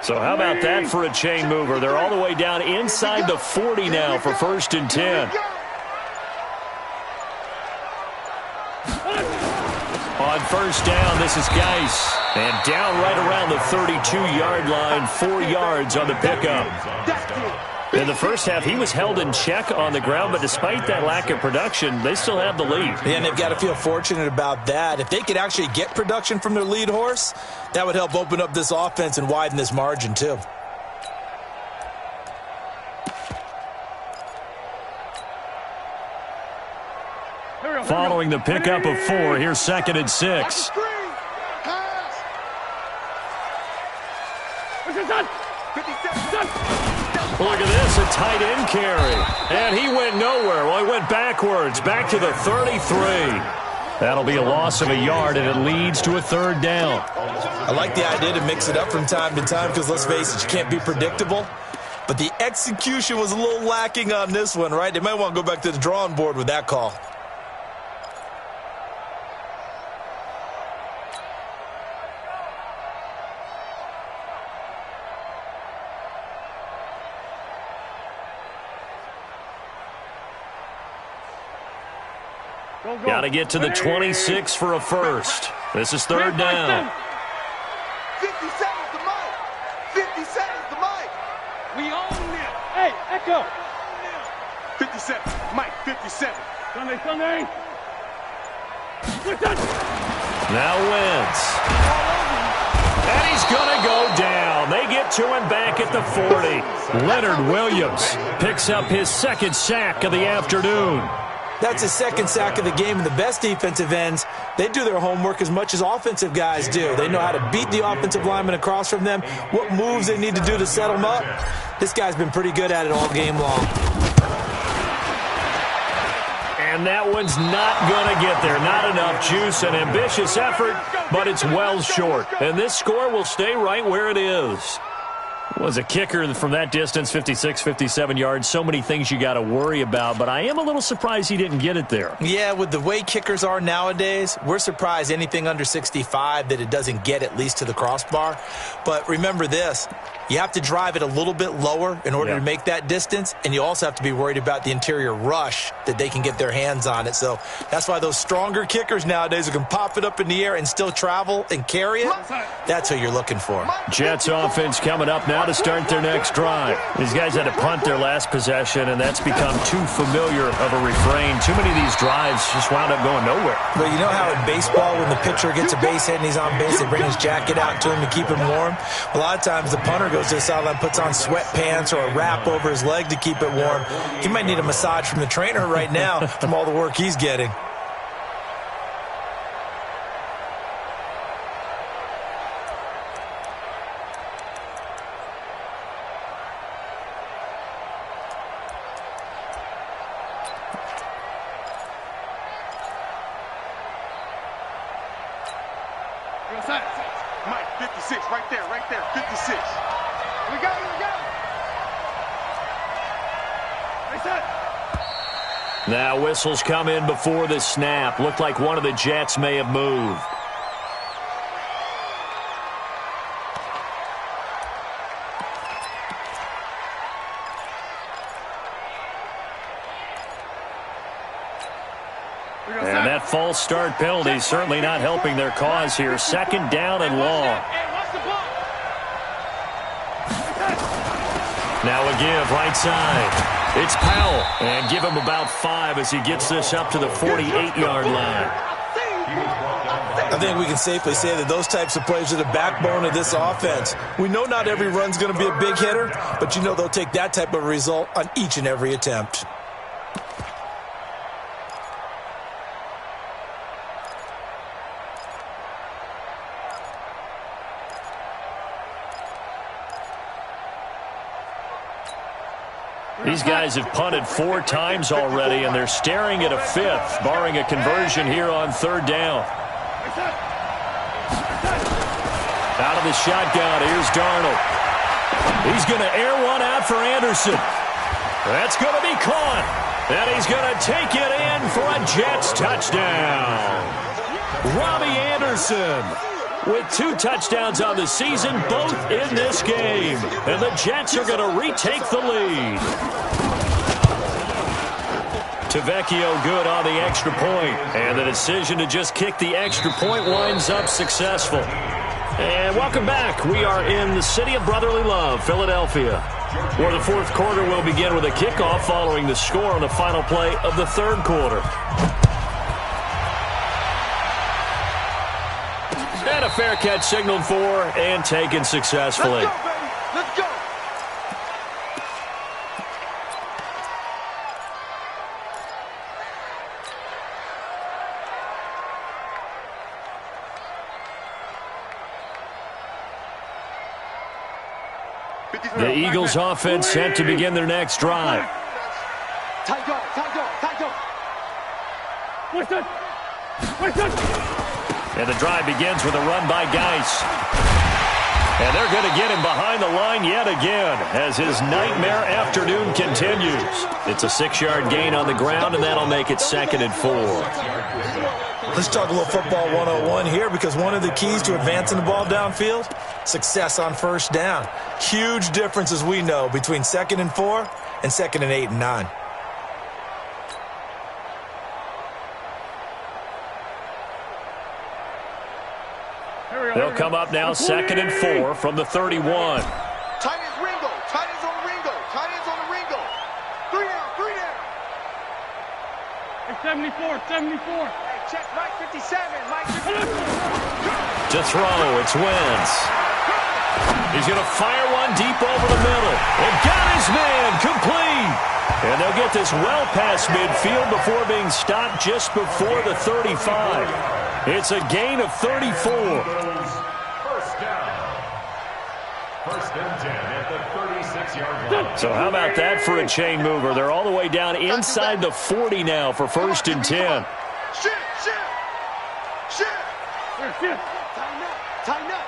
So how about that for a chain mover? They're all the way down inside the 40 now for 1st and 10. On 1st down, this is Geis. And down right around the 32-yard line, 4 yards on the pickup. In the first half, he was held in check on the ground, but despite that lack of production, they still have the lead. Yeah, and they've got to feel fortunate about that. If they could actually get production from their lead horse, that would help open up this offense and widen this margin, too. Following the pickup of 4, here's 2nd and 6. Look at this, a tight end carry. And he went nowhere. Well, he went backwards, back to the 33. That'll be a loss of a yard, and it leads to a 3rd down. I like the idea to mix it up from time to time because, let's face it, you can't be predictable. But the execution was a little lacking on this one, right? They might want to go back to the drawing board with that call. Got to get to the 26 for a first. This is 3rd down. 50 seconds to Mike. 50 seconds to Mike. We own it. Hey, Echo. 57. Mike, 57. Sunday. Listen. Now Wentz. And he's going to go down. They get to him back at the 40. Leonard Williams picks up his 2nd sack of the afternoon. That's his 2nd sack of the game, and the best defensive ends, they do their homework as much as offensive guys do. They know how to beat the offensive lineman across from them, what moves they need to do to set them up. This guy's been pretty good at it all game long. And that one's not going to get there. Not enough juice, an ambitious effort, but it's well short. And this score will stay right where it is. Was a kicker from that distance, 56, 57 yards. So many things you got to worry about, but I am a little surprised he didn't get it there. Yeah, with the way kickers are nowadays, we're surprised anything under 65 that it doesn't get at least to the crossbar. But remember this, you have to drive it a little bit lower in order to make that distance, and you also have to be worried about the interior rush that they can get their hands on it. So that's why those stronger kickers nowadays who can pop it up in the air and still travel and carry it, that's what you're looking for. Jets offense coming up now to start their next drive. These guys had to punt their last possession, and that's become too familiar of a refrain. Too many of these drives just wound up going nowhere. But you know how in baseball, when the pitcher gets a base hit and he's on base, they bring his jacket out to him to keep him warm? A lot of times the punter goes to the sideline, puts on sweatpants or a wrap over his leg to keep it warm. He might need a massage from the trainer right now from all the work he's getting. Mike, 56, right there, 56. We got it. Now whistles come in before the snap. Looked like one of the Jets may have moved. And that false start penalty certainly not helping their cause here. 2nd down and long. Now a give right side. It's Powell, and give him about 5 as he gets this up to the 48-yard line. I think we can safely say that those types of plays are the backbone of this offense. We know not every run's going to be a big hitter, but you know they'll take that type of result on each and every attempt. These guys have punted 4 times already, and they're staring at a 5th, barring a conversion here on 3rd down. Out of the shotgun, here's Darnold. He's going to air one out for Anderson. That's going to be caught, and he's going to take it in for a Jets touchdown. Robbie Anderson with 2 touchdowns on the season, both in this game. And the Jets are going to retake the lead. Tavecchio good on the extra point. And the decision to just kick the extra point winds up successful. And welcome back. We are in the city of brotherly love, Philadelphia, where the 4th quarter will begin with a kickoff following the score on the final play of the 3rd quarter. And a fair catch signaled for and taken successfully. Let's go, baby. Let's go. The Eagles offense set to begin their next drive. Tight go, tight go, tight go. Listen. And the drive begins with a run by Geis. And they're going to get him behind the line yet again as his nightmare afternoon continues. It's a 6-yard gain on the ground, and that'll make it 2nd and 4. Let's talk a little football 101 here, because one of the keys to advancing the ball downfield, success on 1st down. Huge difference, as we know, between 2nd and 4 and 2nd and 8 and 9. They'll come up now 2nd and 4 from the 31. Tight ends Ringo. Tight ends on the Ringo. Tight ends on the Ringo. 3 down, 3 down. Hey, 74. Hey, check Mike 57. Mike 57. To throw, it's Wentz. He's going to fire one deep over the middle. And got his man complete. And they'll get this well past midfield before being stopped just before the 35. It's a gain of 34. 1st down. 1st and 10 at the 36-yard line. So how about that for a chain mover? They're all the way down inside the 40 now for 1st and 10. Shit. Shit. Tighten up.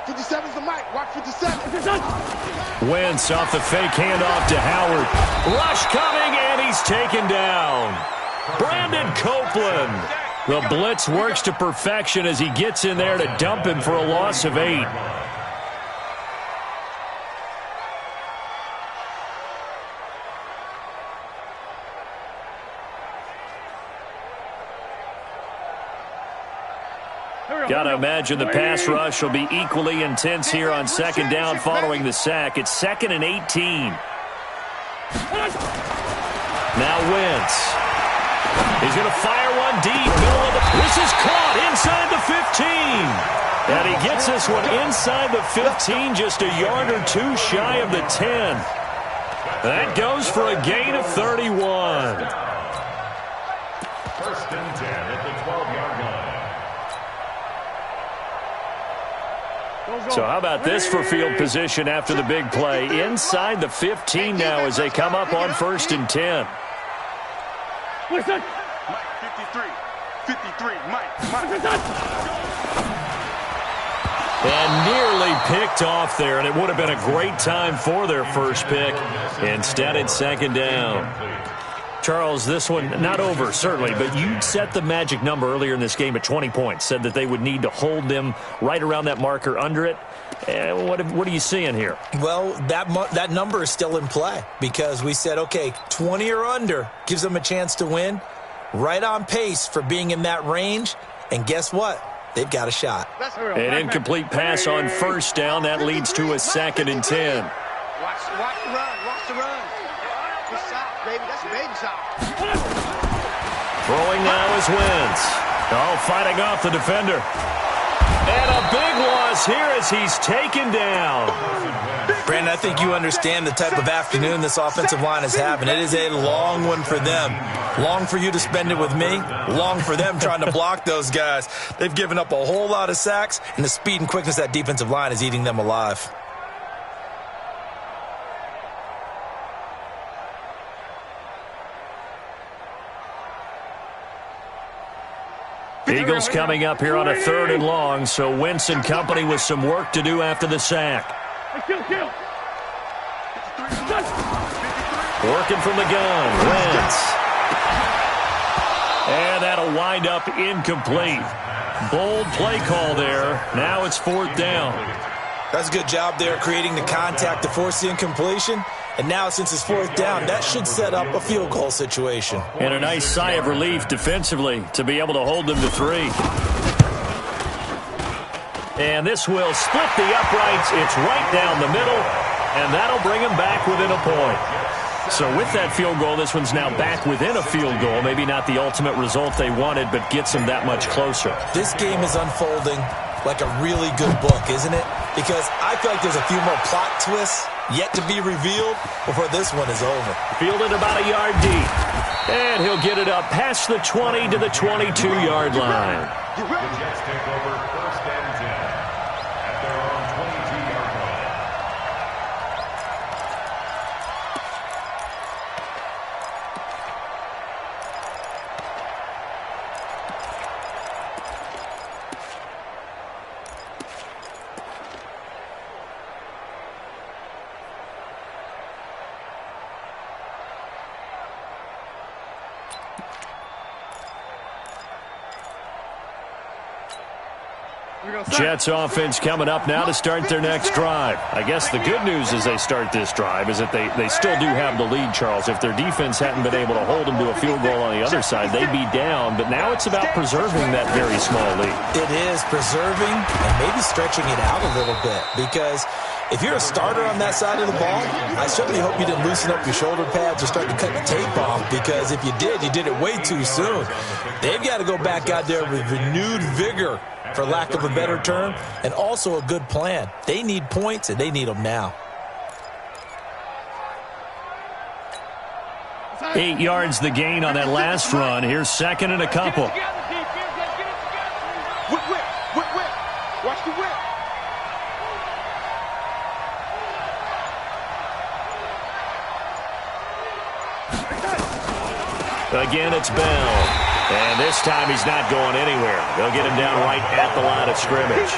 57's the mic. Watch 57. Wentz off the fake handoff to Howard. Rush coming, and he's taken down. Brandon Copeland. The blitz works to perfection as he gets in there to dump him for a loss of 8. Got to imagine the pass rush will be equally intense here on 2nd down following the sack. It's 2nd and 18. Now Wentz. He's going to fire one deep. Middle of the. This is caught inside the 15. And he gets this one inside the 15, just a yard or 2 shy of the 10. That goes for a gain of 31. 1st and 10 at the 12-yard line. So how about this for field position after the big play? Inside the 15 now as they come up on 1st and 10. Listen. Mike 53. Mike. And nearly picked off there, and it would have been a great time for their first pick. Instead, it's 2nd down. Charles, this one, not over, certainly, but you set the magic number earlier in this game at 20 points, said that they would need to hold them right around that marker under it. What are you seeing here? Well, that number is still in play, because we said, okay, 20 or under gives them a chance to win. Right on pace for being in that range, and guess what? They've got a shot. An incomplete pass on 1st down. That leads to a 2nd and 10. Watch the run. Watch the run. Good shot, baby. That's a baby shot. Throwing now is Wentz. Oh, fighting off the defender. And a big loss here as he's taken down. Brandon, I think you understand the type of afternoon this offensive line is having. It is a long one for them. Long for you to spend it with me. Long for them trying to block those guys. They've given up a whole lot of sacks, and the speed and quickness of that defensive line is eating them alive. Eagles coming up here on a 3rd and long, so Wentz and company with some work to do after the sack. Working from the gun, Wentz. And that'll wind up incomplete. Bold play call there. Now it's 4th down. That's a good job there creating the contact to force the incompletion. And now, since it's 4th down, that should set up a field goal situation. And a nice sigh of relief defensively to be able to hold them to 3. And this will split the uprights. It's right down the middle, and that'll bring them back within a point. So with that field goal, this one's now back within a field goal. Maybe not the ultimate result they wanted, but gets them that much closer. This game is unfolding like a really good book, isn't it? Because I feel like there's a few more plot twists yet to be revealed before this one is over. Fielded about a yard deep. And he'll get it up past the 20 to the 22-yard line. The Jets take over 1st and 10 at their own 22-yard line. Jets offense coming up now to start their next drive. I guess the good news as they start this drive is that they still do have the lead, Charles. If their defense hadn't been able to hold them to a field goal on the other side, they'd be down. But now it's about preserving that very small lead. It is preserving and maybe stretching it out a little bit, because if you're a starter on that side of the ball, I certainly hope you didn't loosen up your shoulder pads or start to cut the tape off, because if you did it way too soon. They've got to go back out there with renewed vigor, for lack of a better term, and also a good plan. They need points, and they need them now. 8 yards the gain on that last run. Here's 2nd and a couple. Whip. Watch the whip. Again, it's Bell. And this time he's not going anywhere. They'll get him down right at the line of scrimmage.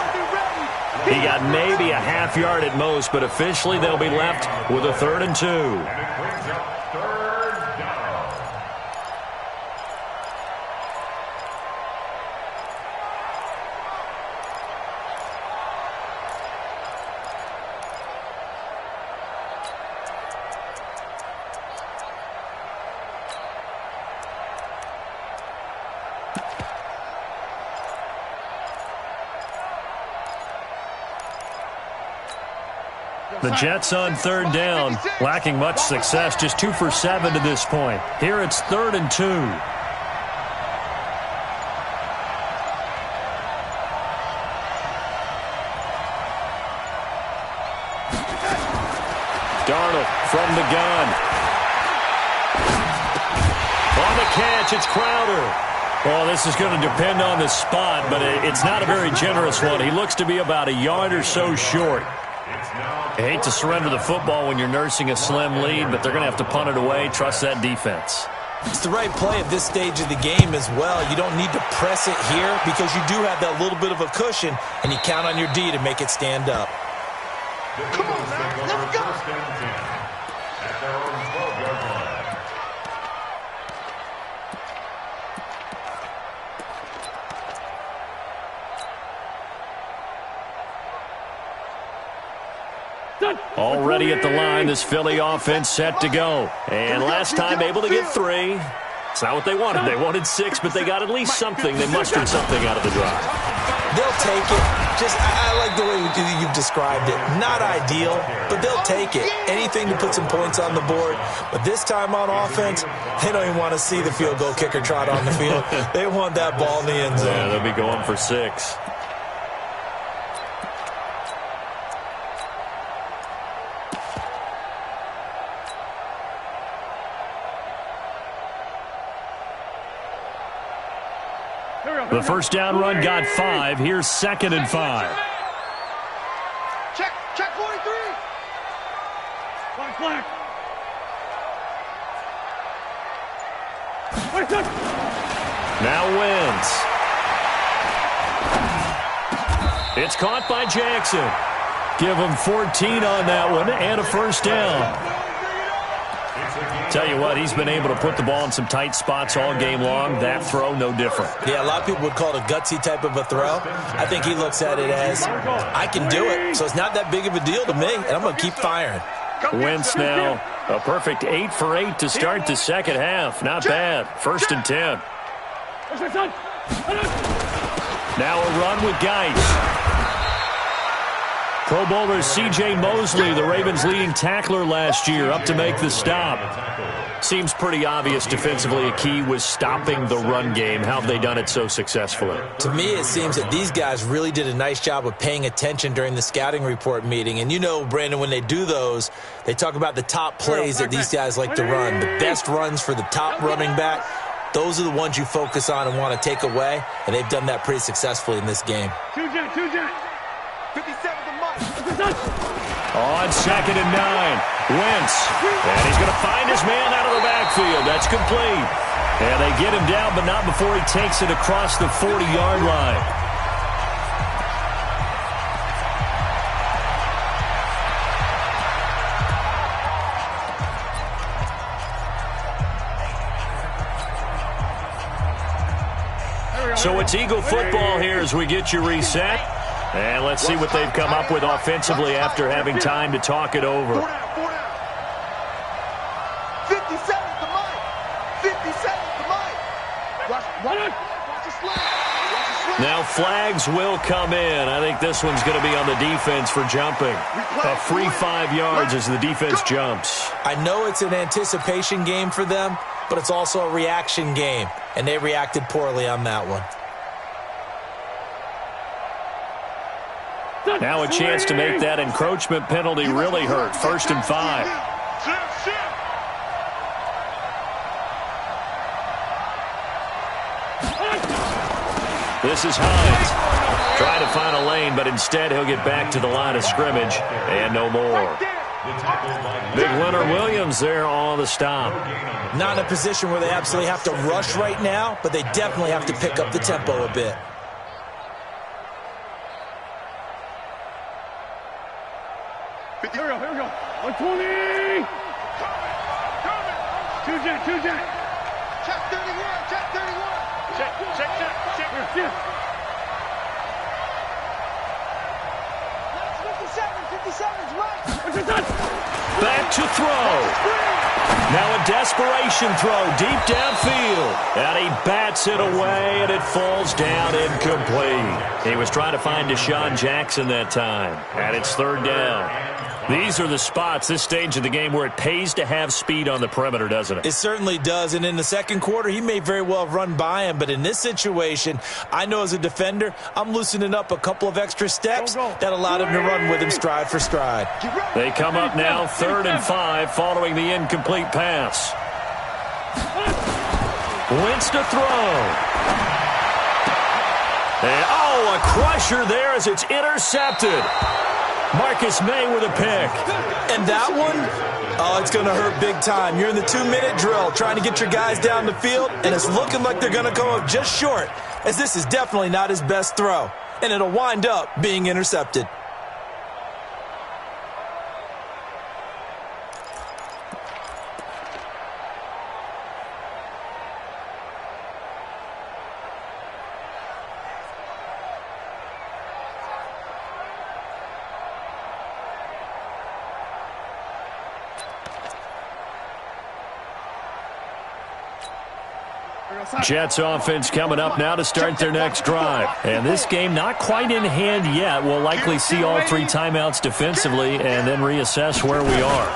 He got maybe a half yard at most, but officially they'll be left with a 3rd and 2. And it brings up 3rd down. The Jets on 3rd down, lacking much success, just 2 for 7 to this point. Here it's 3rd and 2. Darnold from the gun. On the catch, it's Crowder. Well, this is going to depend on the spot, but it's not a very generous one. He looks to be about a yard or so short. I hate to surrender the football when you're nursing a slim lead, but they're going to have to punt it away. Trust that defense. It's the right play at this stage of the game as well. You don't need to press it here because you do have that little bit of a cushion, and you count on your D to make it stand up. Come on, man. Let's go. 1st and 10 at their own 12-yard line. Already at the line, this Philly offense set to go. And last time able to get 3. It's not what they wanted. They wanted 6, but they got at least something. They mustered something out of the drive. They'll take it. I like the way you've described it. Not ideal, but they'll take it. Anything to put some points on the board. But this time on offense, they don't even want to see the field goal kicker trot on the field. They want that ball in the end zone. Yeah, they'll be going for 6. The first down run got 5. Here's 2nd and 5. Check 43. Flag. Now Wentz. It's caught by Jackson. Give him 14 on that one and a first down. Tell you what, he's been able to put the ball in some tight spots all game long. That throw, no different. Yeah, a lot of people would call it a gutsy type of a throw. I think he looks at it as, I can do it, so it's not that big of a deal to me, and I'm going to keep firing. Wentz now, a perfect 8 for 8 to start the second half. Not bad. 1st and 10. Now a run with Geis. Pro Bowler C.J. Mosley, the Ravens' leading tackler last year, up to make the stop. Seems pretty obvious defensively a key was stopping the run game. How have they done it so successfully? To me, it seems that these guys really did a nice job of paying attention during the scouting report meeting. And you know, Brandon, when they do those, they talk about the top plays that these guys like to run, the best runs for the top running back. Those are the ones you focus on and want to take away, and they've done that pretty successfully in this game. 57 to Mike. On 2nd and 9, Wentz. And he's going to find his man out of the backfield. That's complete. And they get him down, but not before he takes it across the 40-yard line. So it's Eagle football here as we get you reset. And let's see what they've come up with offensively after having time to talk it over. 4 down. 57 to Mike. 57 to Mike. Watch the slide. Now flags will come in. I think this one's going to be on the defense for jumping. A free 5 yards as the defense jumps. I know it's an anticipation game for them, but it's also a reaction game, and they reacted poorly on that one. Now a chance to make that encroachment penalty really hurt. 1st and 5. This is Hines. Trying to find a lane, but instead he'll get back to the line of scrimmage and no more. Big Leonard Williams there on the stop. Not in a position where they absolutely have to rush right now, but they definitely have to pick up the tempo a bit. Here we go. 120. Two jet. Check 31. Check. Here. 57's right. Back to throw. Now a desperation throw deep downfield. And he bats it away, and it falls down incomplete. He was trying to find Deshaun Jackson that time. And it's 3rd down. These are the spots, this stage of the game, where it pays to have speed on the perimeter, doesn't it? It certainly does, and in the second quarter, he may very well have run by him, but in this situation, I know as a defender, I'm loosening up a couple of extra steps that allowed him to run with him stride for stride. They come up now 3rd and 5 following the incomplete pass. Wentz to throw. And, a crusher there as it's intercepted. Marcus May with a pick. And that one, it's going to hurt big time. You're in the 2-minute drill trying to get your guys down the field, and it's looking like they're going to come up just short, as this is definitely not his best throw, and it'll wind up being intercepted. Jets offense coming up now to start their next drive. And this game not quite in hand yet. We'll likely see all 3 timeouts defensively and then reassess where we are.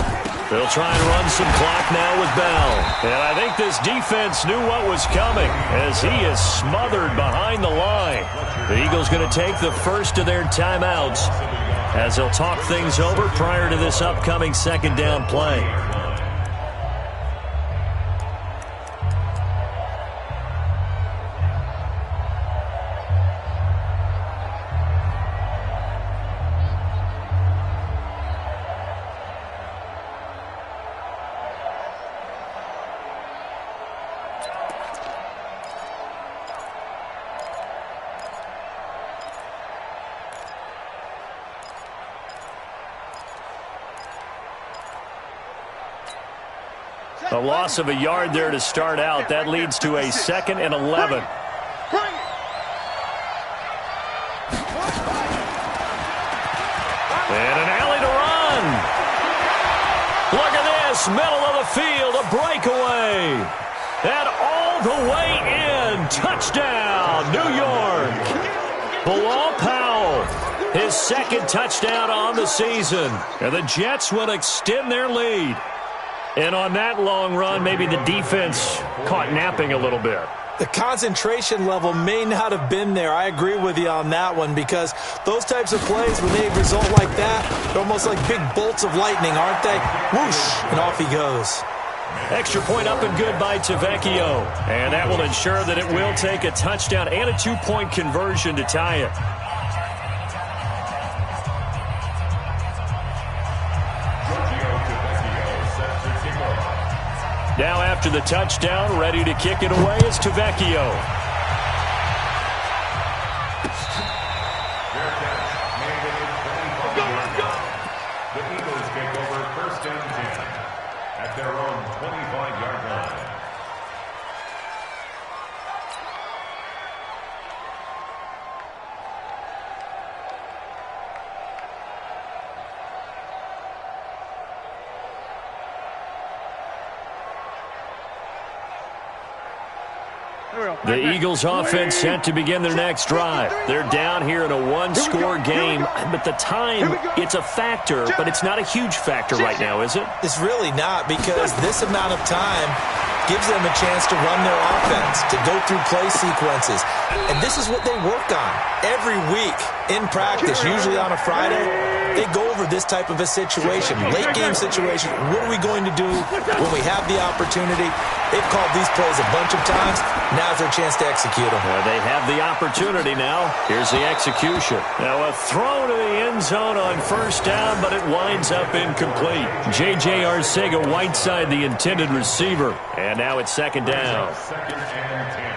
They'll try and run some clock now with Bell. And I think this defense knew what was coming as he is smothered behind the line. The Eagles going to take the first of their timeouts as they'll talk things over prior to this upcoming second down play. A loss of a yard there to start out. That leads to a 2nd and 11. And an alley to run. Look at this, middle of the field, a breakaway. And all the way in. Touchdown, New York. Bilal Powell, his 2nd touchdown on the season. And the Jets will extend their lead. And on that long run, maybe the defense caught napping a little bit. The concentration level may not have been there. I agree with you on that one because those types of plays, when they result like that, they're almost like big bolts of lightning, aren't they? Whoosh, and off he goes. Extra point up and good by Tavecchio. And that will ensure that it will take a touchdown and a 2-point conversion to tie it. Now after the touchdown, ready to kick it away is Tavecchio. The Eagles take over 1st and 10 at their own 25-yard line. The Eagles offense set to begin their next drive. They're down here in a 1-score game, but the time, it's a factor, but it's not a huge factor right now, is it? It's really not because this amount of time gives them a chance to run their offense, to go through play sequences. And this is what they work on every week in practice, usually on a Friday. They go over this type of a situation, late game situation. What are we going to do when we have the opportunity? They've called these plays a bunch of times. Now's their chance to execute them. They have the opportunity now. Here's the execution. Now a throw to the end zone on 1st down, but it winds up incomplete. J.J. Arcega-Whiteside, the intended receiver. And now it's 2nd down. 2nd and 10.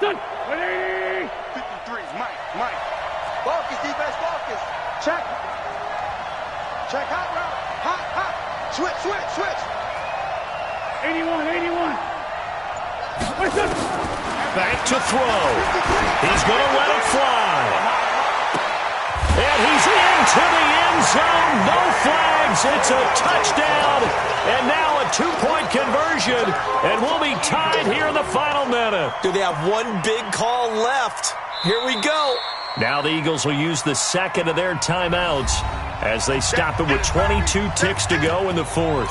Done. Ready? 53, Mike. Focus, defense, focus. Check. Check, hot route. Hot. Switch. 81. Listen. Back to throw. He's going to let it fly. And he's into the end zone. No flags. It's a touchdown. And now a 2-point conversion. And we'll be tied here in the final minute. Do they have one big call left? Here we go. Now the Eagles will use the 2nd of their timeouts as they stop it with 22 ticks to go in the 4th.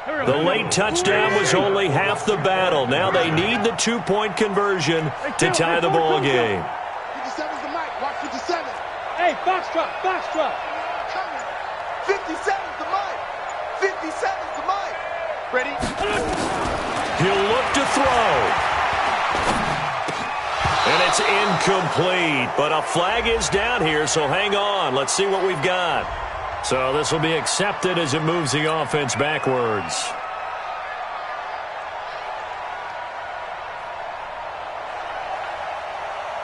The late touchdown was only half the battle. Now they need the two-point conversion to tie the ball game. 57's the mic. Watch 57. Hey, foxtrot, foxtrot. Coming. 57's the mic. 57's the mic. Ready? He'll look to throw. And it's incomplete. But a flag is down here, so hang on. Let's see what we've got. So this will be accepted as it moves the offense backwards.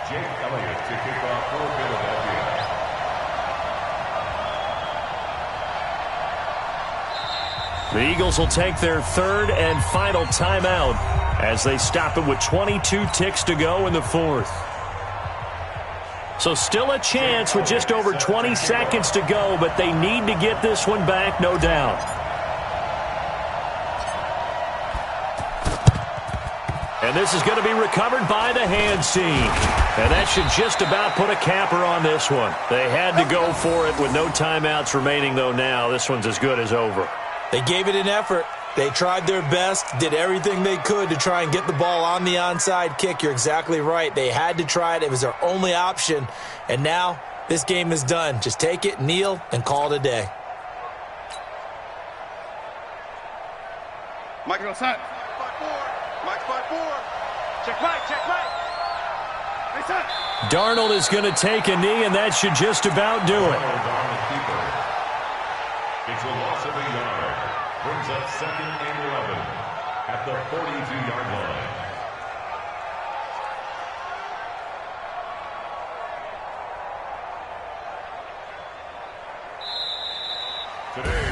Jake Elliott to kick off for Philadelphia. The Eagles will take their third and final timeout as they stop it with 22 ticks to go in the fourth. So still a chance with just over 20 seconds to go, but they need to get this one back, no doubt. And this is going to be recovered by the hands team. And that should just about put a capper on this one. They had to go for it with no timeouts remaining, though now. This one's as good as over. They gave it an effort. They tried their best, did everything they could to try and get the ball on the onside kick. You're exactly right. They had to try it. It was their only option. And now this game is done. Just take it, kneel, and call it a day. Mike outside. 5-4. Mike 5-4. Check right, check right. Hey, son. Darnold is going to take a knee, and that should just about do it. It's a loss of a yard. Brings up 2nd and 11 at the 42-yard line.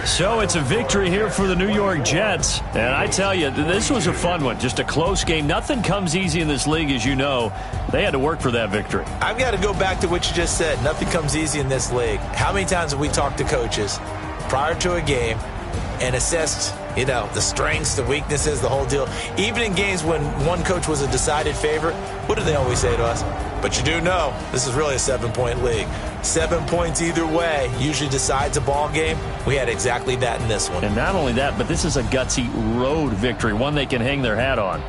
So it's a victory here for the New York Jets. And I tell you, this was a fun one. Just a close game. Nothing comes easy in this league, as you know. They had to work for that victory. I've got to go back to what you just said. Nothing comes easy in this league. How many times have we talked to coaches prior to a game and assessed, the strengths, the weaknesses, the whole deal? Even in games when one coach was a decided favorite, what do they always say to us? But you do know this is really a 7-point league. 7 points either way usually decides a ball game. We had exactly that in this one. And not only that, but this is a gutsy road victory, one they can hang their hat on.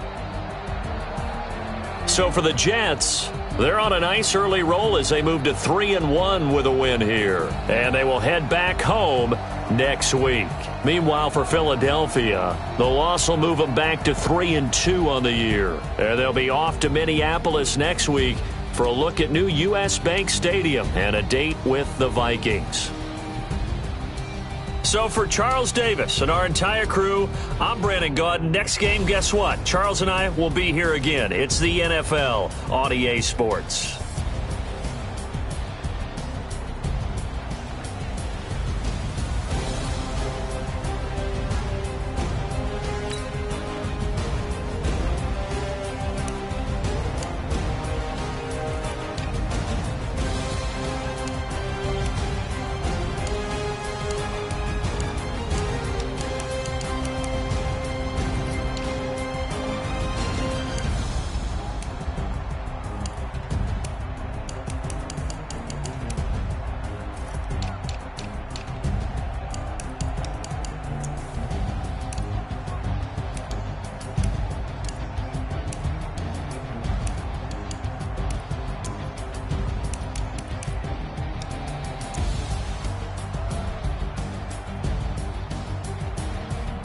So for the Jets, they're on a nice early roll as they move to 3-1 with a win here. And they will head back home next week. Meanwhile, for Philadelphia, the loss will move them back to 3-2 on the year. And they'll be off to Minneapolis next week for a look at new U.S. Bank Stadium and a date with the Vikings. So for Charles Davis and our entire crew, I'm Brandon Gaudin. Next game, guess what? Charles and I will be here again. It's the NFL on EA Sports.